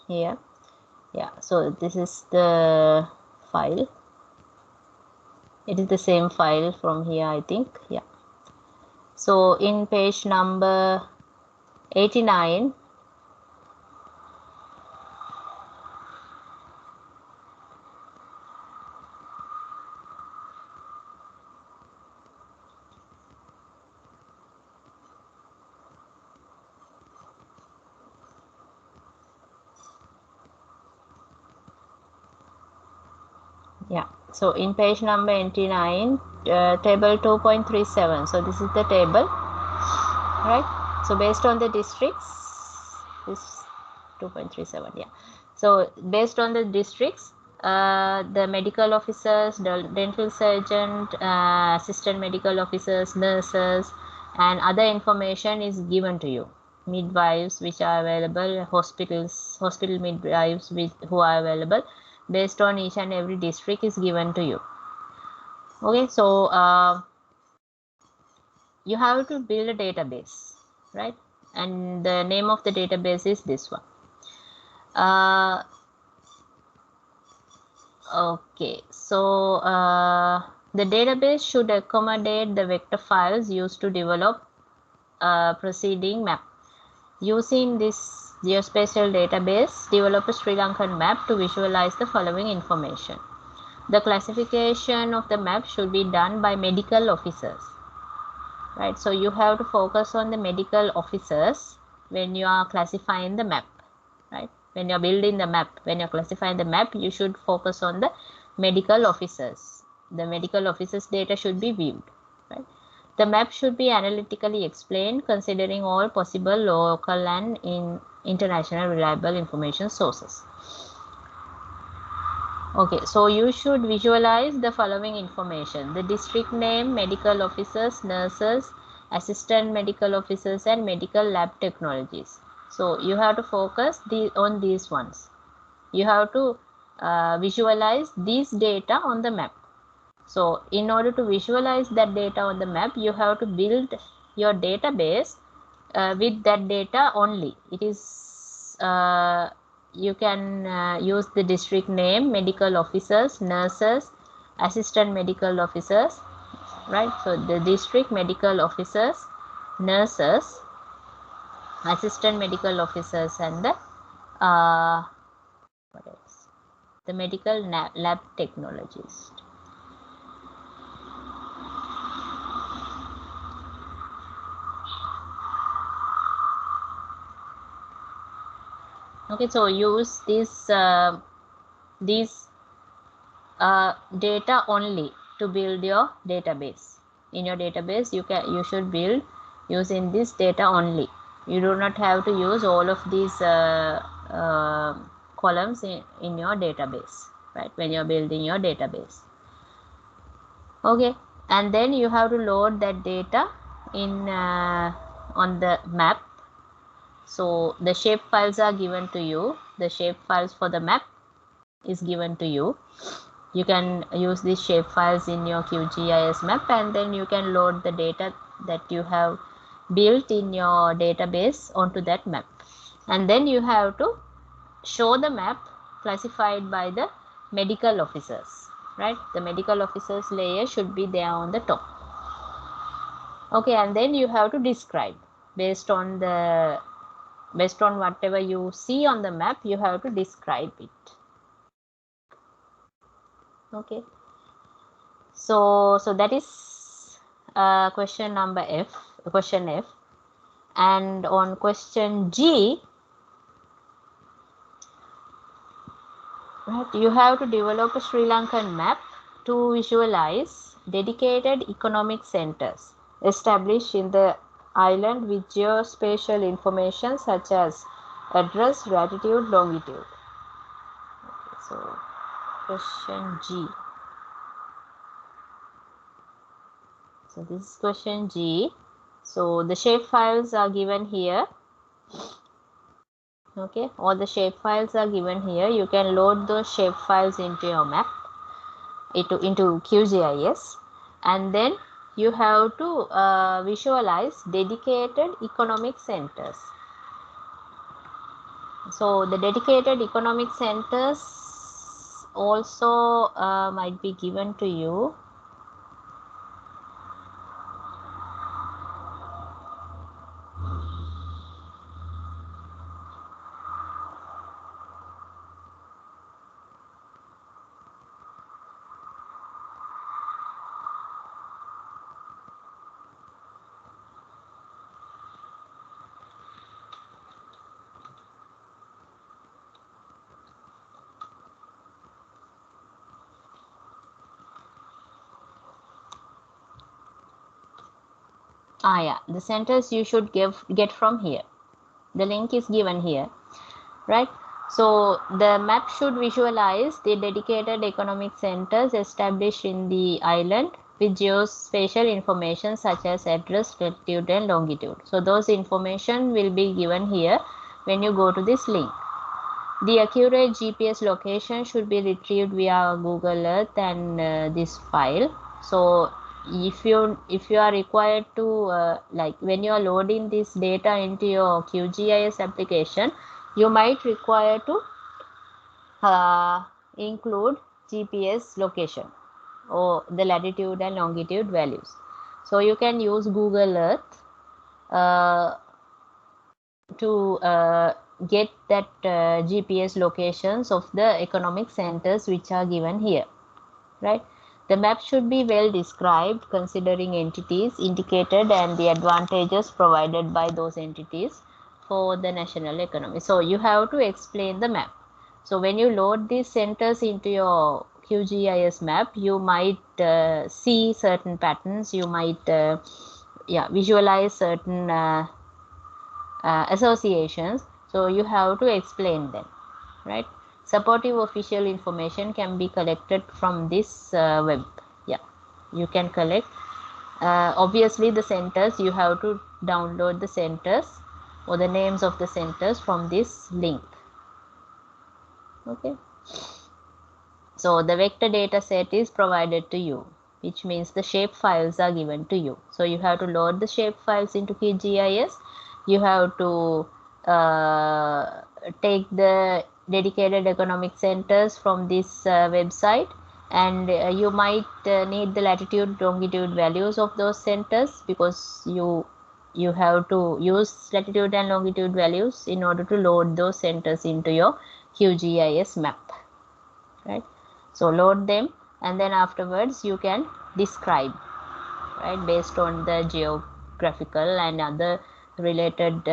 Speaker 1: here, yeah, so this is the file. It is the same file from here, I think. Yeah. So in page number 89, yeah, so in page number 89, table 2.37. So this is the table, right? So based on the districts, this 2.37, yeah. So based on the districts, the medical officers, the dental surgeon, assistant medical officers, nurses, and other information is given to you. Midwives which are available, hospital midwives who are available, based on each and every district is given to you. Okay, so you have to build a database, right? And the name of the database is this one. Okay, so the database should accommodate the vector files used to develop preceding map. Using this geospatial database, develop a Sri Lankan map to visualize the following information. The classification of the map should be done by medical officers, right? So you have to focus on the medical officers when you are classifying the map, right? When you're building the map, when you're classifying the map, you should focus on the medical officers. The medical officers' data should be viewed, right? The map should be analytically explained, considering all possible local and international reliable information sources. Okay, so you should visualize the following information: the district name, medical officers, nurses, assistant medical officers, and medical lab technologies. So you have to focus on these ones. You have to visualize these data on the map. So in order to visualize that data on the map, you have to build your database with that data only. It is you can use the district name, medical officers, nurses, assistant medical officers, right? So the district medical officers, nurses, assistant medical officers, and the what else? The medical lab technologists. Okay, so use these data only to build your database. In your database, you should build using this data only. You do not have to use all of these columns in your database, right? When you're building your database. Okay, and then you have to load that data in on the map. So the shape files are given to you. The shape files for the map is given to you. You can use these shape files in your QGIS map, and then you can load the data that you have built in your database onto that map. And then you have to show the map classified by the medical officers, right? The medical officers layer should be there on the top. Okay, and then you have to describe based on whatever you see on the map, you have to describe it. Okay, so that is question number F, question F. And on question G, right, you have to develop a Sri Lankan map to visualize dedicated economic centers established in the island with geospatial information such as address, latitude, longitude. Okay, so question G. So this is question G. So the shape files are given here. Okay, all the shape files are given here. You can load those shape files into your map, into QGIS, and then you have to visualize dedicated economic centers. So the dedicated economic centers also might be given to you. Yeah, the centers you should get from here. The link is given here, right? So the map should visualize the dedicated economic centers established in the island with geospatial information such as address, latitude and longitude. So those information will be given here when you go to this link. The accurate GPS location should be retrieved via Google Earth and this file. So if you are required to like when you are loading this data into your QGIS application, you might require to include GPS location or the latitude and longitude values. So you can use Google Earth to get that GPS locations of the economic centers which are given here, right? The map should be well described considering entities indicated and the advantages provided by those entities for the national economy. So you have to explain the map. So when you load these centers into your QGIS map, you might see certain patterns, you might visualize certain associations. So you have to explain them, right? Supportive official information can be collected from this web. Yeah, you can collect. Obviously, the centers, you have to download the centers or the names of the centers from this link. Okay. So the vector data set is provided to you, which means the shape files are given to you. So you have to load the shape files into QGIS. You have to take the dedicated economic centers from this website, and you might need the latitude longitude values of those centers because you have to use latitude and longitude values in order to load those centers into your QGIS map, right? So load them, and then afterwards you can describe, right, based on the geographical and other related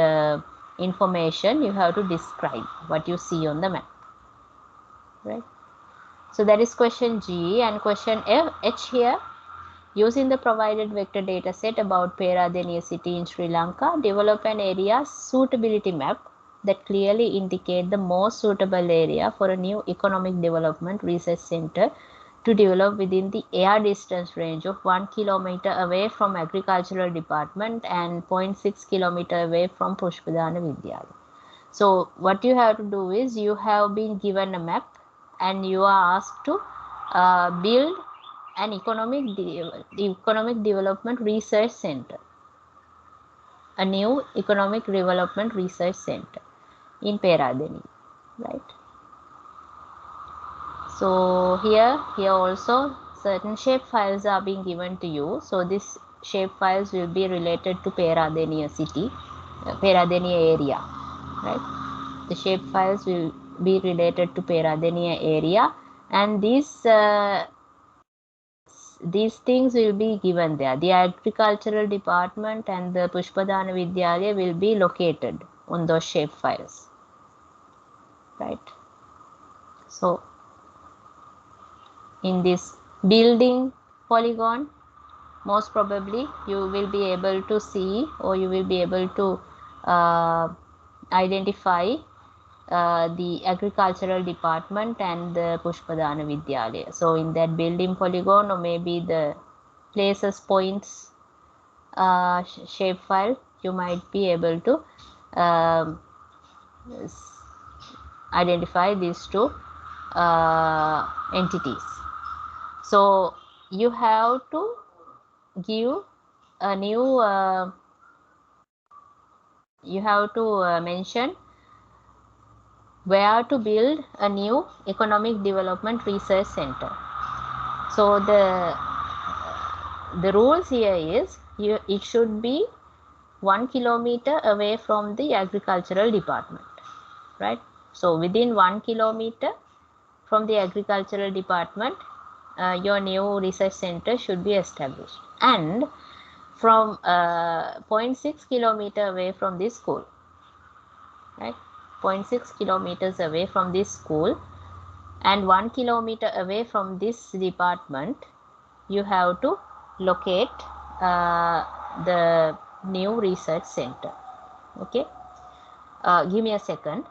Speaker 1: information. You have to describe what you see on the map, right? So that is question G. And question H here: using the provided vector data set about Peradeniya city in Sri Lanka, develop an area suitability map that clearly indicate the most suitable area for a new economic development research center to develop within the air distance range of 1 kilometer away from agricultural department and 0.6 kilometer away from Pushpadana Vidyalaya. So what you have to do is, you have been given a map and you are asked to build an economic development research center, a new economic development research center in Peradeniya, right? So here also certain shape files are being given to you. So these shape files will be related to Peradeniya city, Peradeniya area, right? The shape files will be related to Peradeniya area, and these things will be given there. The agricultural department and the Pushpadana Vidyalaya will be located on those shape files, right? So in this building polygon, most probably you will be able to see, or you will be able to identify the agricultural department and the Pushpadana Vidyalaya. So in that building polygon, or maybe the places points shapefile, you might be able to identify these two entities. So you have to give a new you have to mention where to build a new economic development research center. So the rules here is it should be 1 kilometer away from the agricultural department, right? So within 1 kilometer from the agricultural department, your new research center should be established, and from 0.6 kilometer away from this school, right? 0.6 kilometers away from this school and 1 kilometer away from this department, you have to locate the new research center. Okay, give me a second.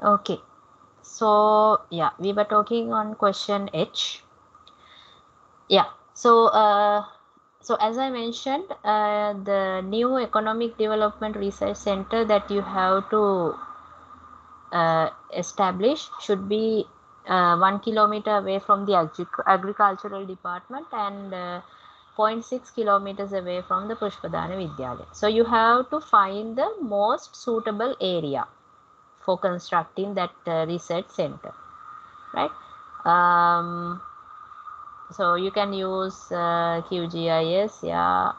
Speaker 1: Okay, so yeah, we were talking on question H. Yeah, so so as I mentioned, the new economic development research center that you have to establish should be 1 kilometer away from the agricultural department and 0.6 kilometers away from the Pushpadana Vidyalaya. So you have to find the most suitable area for constructing that research center, right? So you can use QGIS, yeah,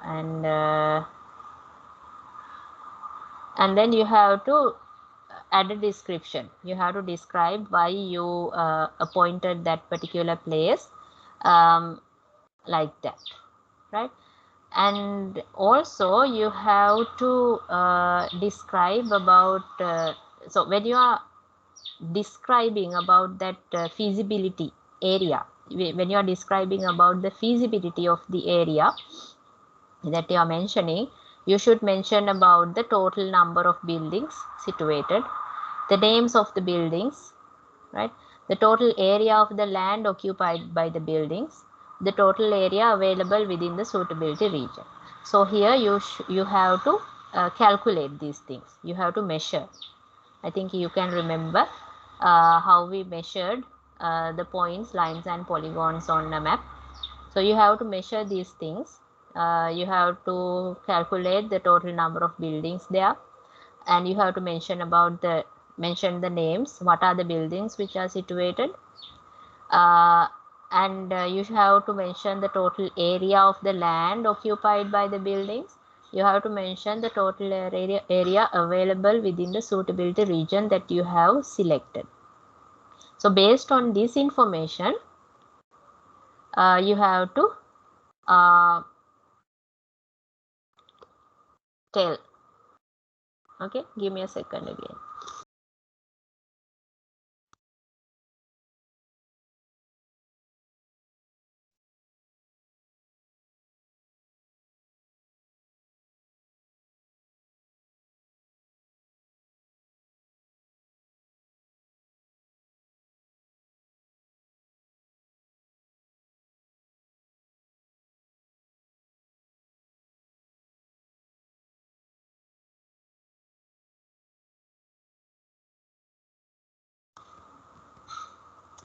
Speaker 1: and then you have to add a description. You have to describe why you appointed that particular place like that, right? And also you have to describe about so when you are describing about that feasibility area, when you are describing about the feasibility of the area that you are mentioning, you should mention about the total number of buildings situated, the names of the buildings, right? The total area of the land occupied by the buildings, the total area available within the suitability region. So here you have to calculate these things. You have to measure. I think you can remember how we measured the points, lines, and polygons on a map. So you have to measure these things. You have to calculate the total number of buildings there, and you have to mention the names. What are the buildings which are situated? And you have to mention the total area of the land occupied by the buildings. You have to mention the total area available within the suitability region that you have selected. So based on this information, you have to tell. Okay, give me a second again.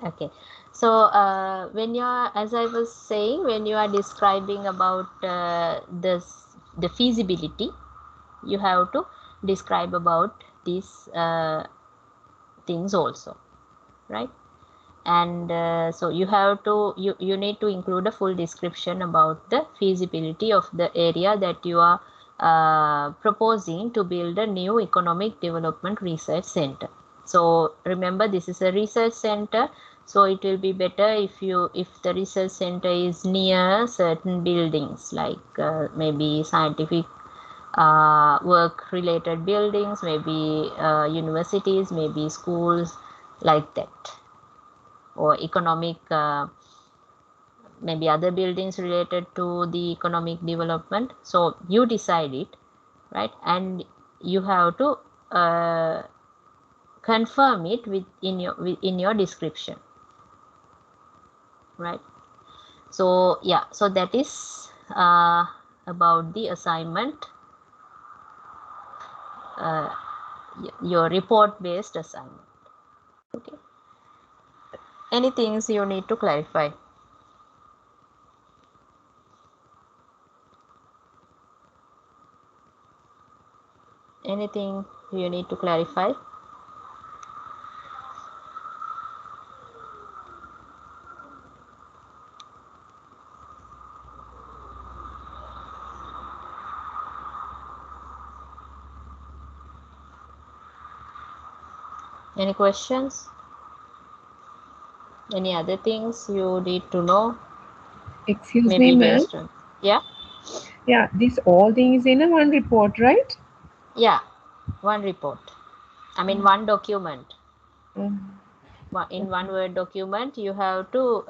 Speaker 1: Okay, so when you are, as I was saying, when you are describing about the feasibility, you have to describe about these things also, right? And so you have to you need to include a full description about the feasibility of the area that you are proposing to build a new economic development research center. So remember, this is a research center, so it will be better if the research center is near certain buildings, like maybe scientific work related buildings, maybe universities, maybe schools, like that, or economic maybe other buildings related to the economic development. So you decide it, right? And you have to confirm it in your description, right? So yeah, so that is about the assignment, your report based assignment. Okay, any things you need to clarify? Anything you need to clarify? Any questions? Any other things you need to know?
Speaker 2: Excuse me,
Speaker 1: Maybe
Speaker 2: ma'am.
Speaker 1: based on, yeah,
Speaker 2: Yeah, these all things in a one report, right?
Speaker 1: yeah, one report. I mean, one document. In one Word document, you have to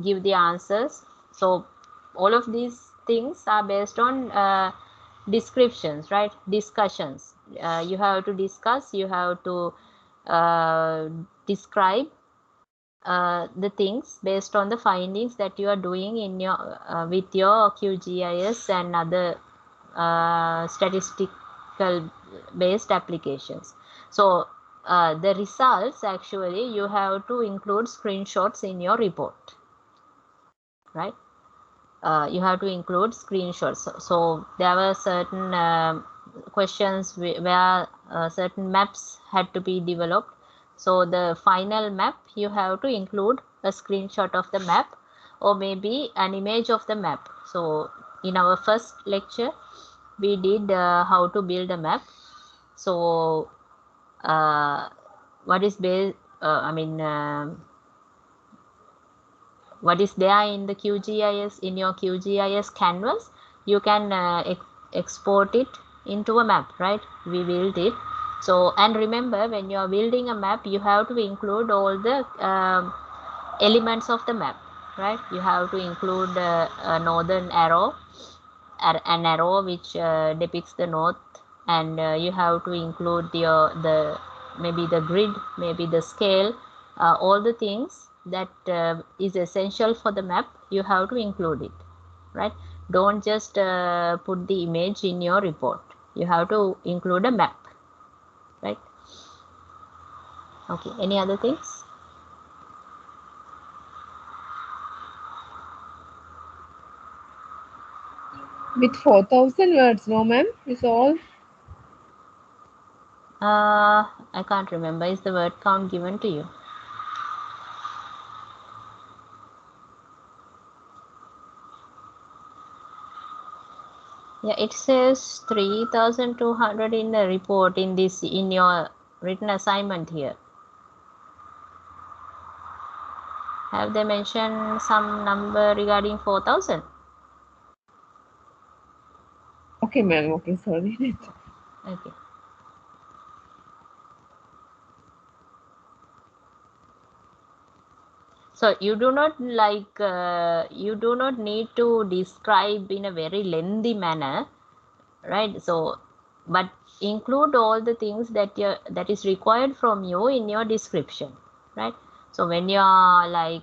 Speaker 1: give the answers. So all of these things are based on descriptions, right? Discussions. You have to discuss. You have to describe the things based on the findings that you are doing in your with your QGIS and other statistical based applications. So the results, actually you have to include screenshots in your report, right? You have to include screenshots. So there were certain questions where certain maps had to be developed. So the final map, you have to include a screenshot of the map or maybe an image of the map. So in our first lecture, we did how to build a map. So what is based, what is there in the QGIS, in your QGIS canvas, you can export it into a map, right? We built it. So, and remember, when you are building a map, you have to include all the elements of the map, right? You have to include a northern arrow, an arrow which depicts the north, and you have to include maybe the grid, maybe the scale, all the things that is essential for the map. You have to include it, right? Don't just put the image in your report. You have to include a map, right? Okay, any other things?
Speaker 2: With 4,000 words, no ma'am? Is all?
Speaker 1: I can't remember. Is the word count given to you? Yeah, it says 3,200 in the report in your written assignment here. Have they mentioned some number regarding 4,000?
Speaker 2: Okay, ma'am. Okay, sorry.
Speaker 1: Okay. So you do not need to describe in a very lengthy manner, right? So, but include all the things that is required from you in your description, right? So when you are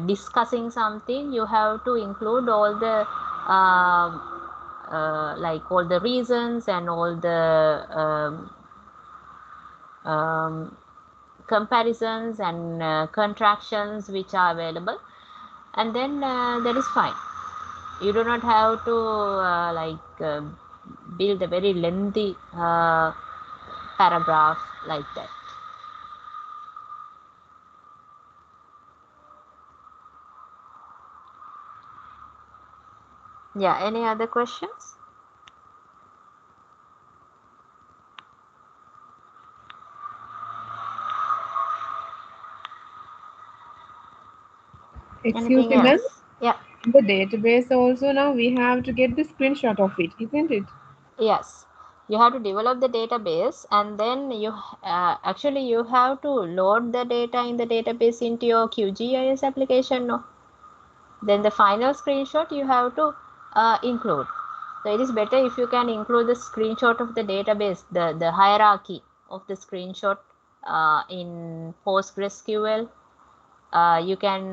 Speaker 1: discussing something, you have to include all the all the reasons and all the comparisons and contractions which are available, and then that is fine. You do not have to build a very lengthy paragraph like that. Yeah, any other questions?
Speaker 2: Excuse
Speaker 1: Anything
Speaker 2: me, ma'am.
Speaker 1: else? Yeah.
Speaker 2: The database also now we have to get the screenshot of it, isn't it?
Speaker 1: Yes, you have to develop the database, and then you actually you have to load the data in the database into your QGIS application. No, then the final screenshot you have to include. So it is better if you can include the screenshot of the database, the hierarchy of the screenshot in PostgreSQL. You can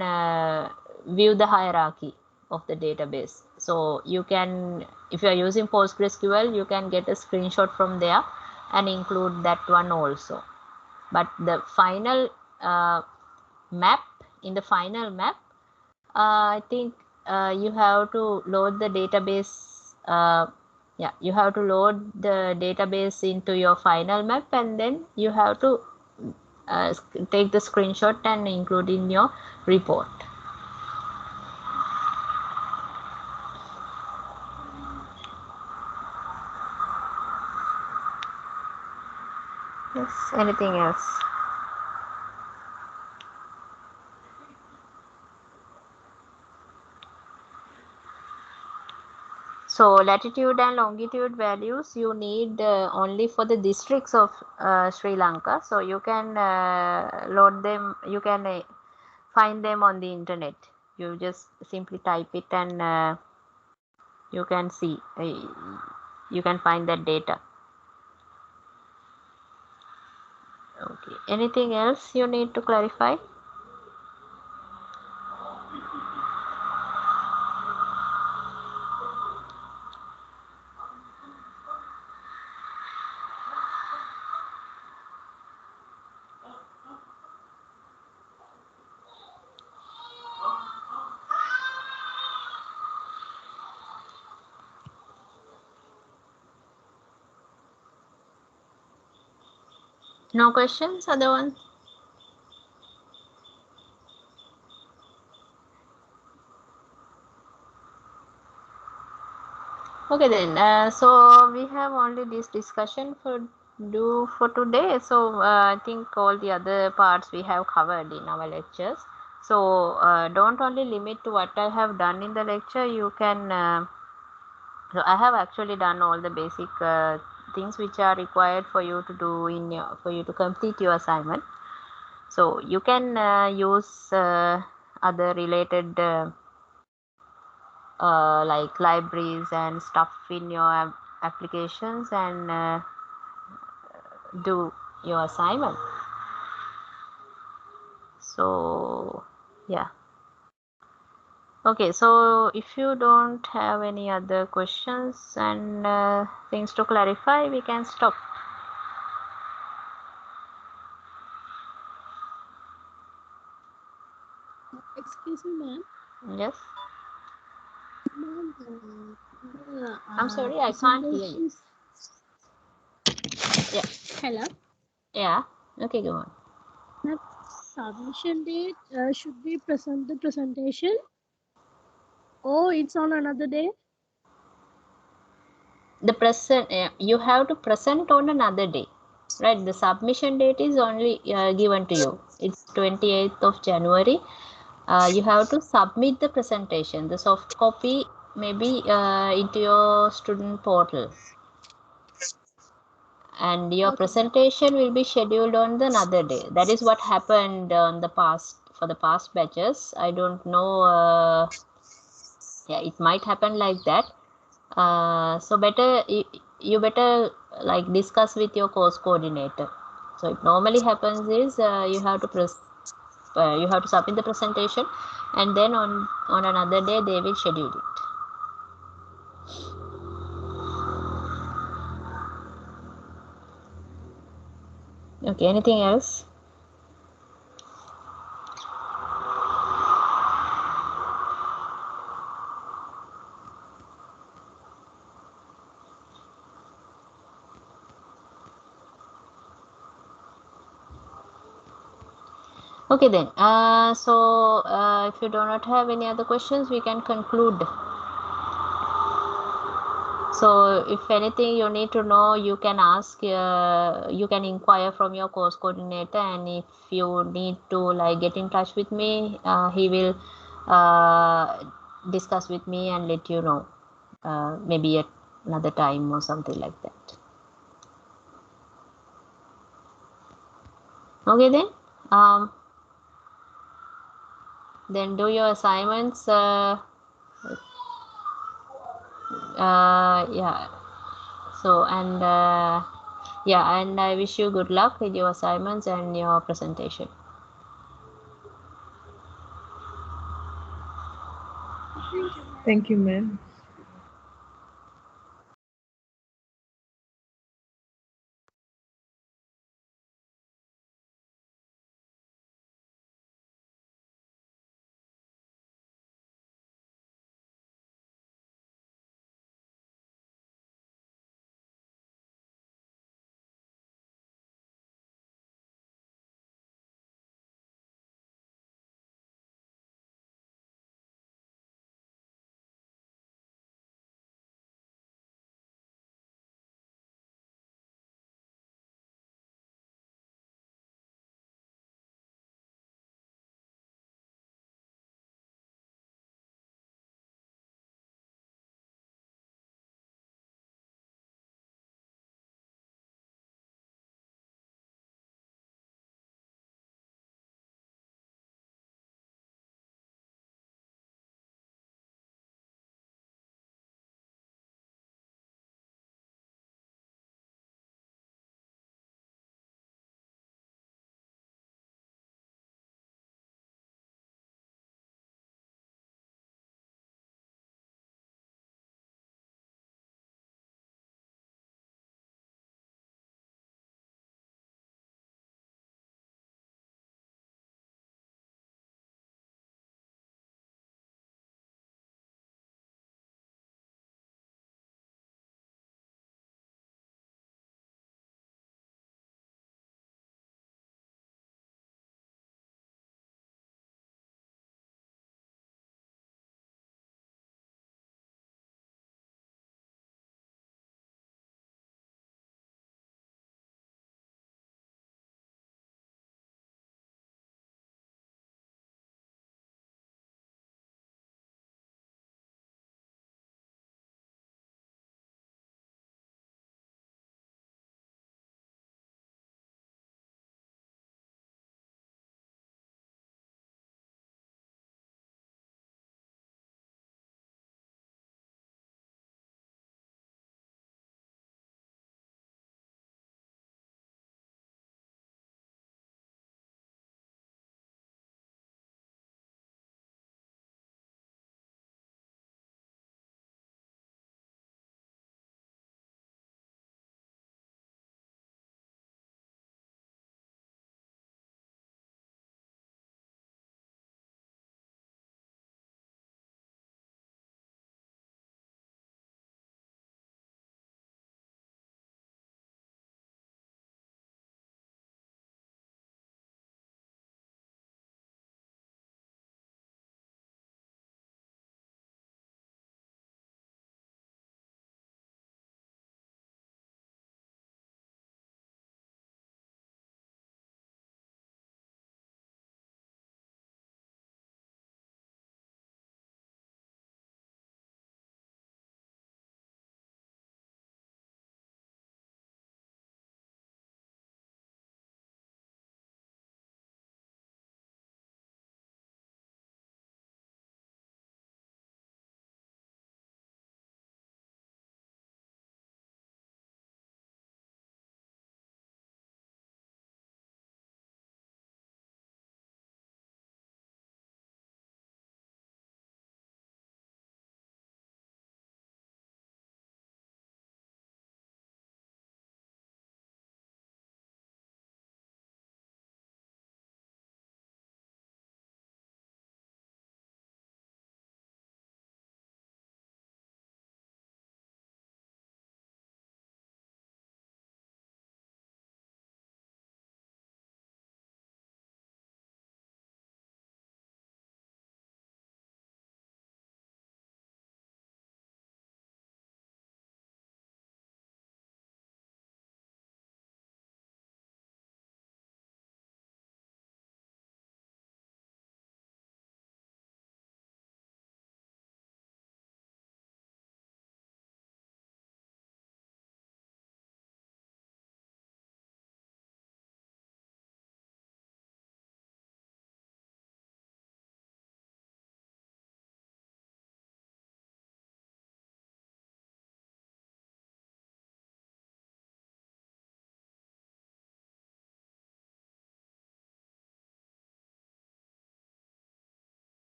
Speaker 1: view the hierarchy of the database. So you can, if you are using PostgreSQL, you can get a screenshot from there and include that one also. But the final map, in the final map, I think you have to load the database. You have to load the database into your final map, and then you have to take the screenshot and include in your report. Yes, anything else? So latitude and longitude values you need only for the districts of Sri Lanka. So you can load them, you can find them on the internet. You just simply type it and you can see, you can find that data. Okay, anything else you need to clarify? No questions, other one? Okay then. So we have only this discussion for today. So I think all the other parts we have covered in our lectures. So don't only limit to what I have done in the lecture. You can. So I have actually done all the basic things which are required for you to do for you to complete your assignment. So you can use other related like libraries and stuff in your applications and do your assignment. So yeah. Okay, so if you don't have any other questions and things to clarify, we can stop.
Speaker 3: Excuse me, ma'am.
Speaker 1: Yes.
Speaker 3: Ma'am,
Speaker 1: I'm sorry, I can't hear you. Yeah.
Speaker 3: Hello.
Speaker 1: Yeah. Okay, go on.
Speaker 3: Ma'am, submission date should we present the presentation? Or it's on another day?
Speaker 1: The present you have to present on another day, right? The submission date is only given to you. It's 28th of January. You have to submit the presentation. The soft copy maybe into your student portal, and your
Speaker 3: Okay.
Speaker 1: presentation will be scheduled on the another day. That is what happened on the past for the past batches. I don't know. Yeah, it might happen like that. So better you better like discuss with your course coordinator. So it normally happens is you have to submit the presentation, and then on another day they will schedule it. Okay, anything else? Okay then. So if you do not have any other questions, we can conclude. So if anything you need to know, you can ask, you can inquire from your course coordinator, and if you need to like get in touch with me, he will discuss with me and let you know, maybe at another time or something like that. Okay then do your assignments. Yeah. So and yeah, and I wish you good luck with your assignments and your presentation.
Speaker 2: Thank you, ma'am.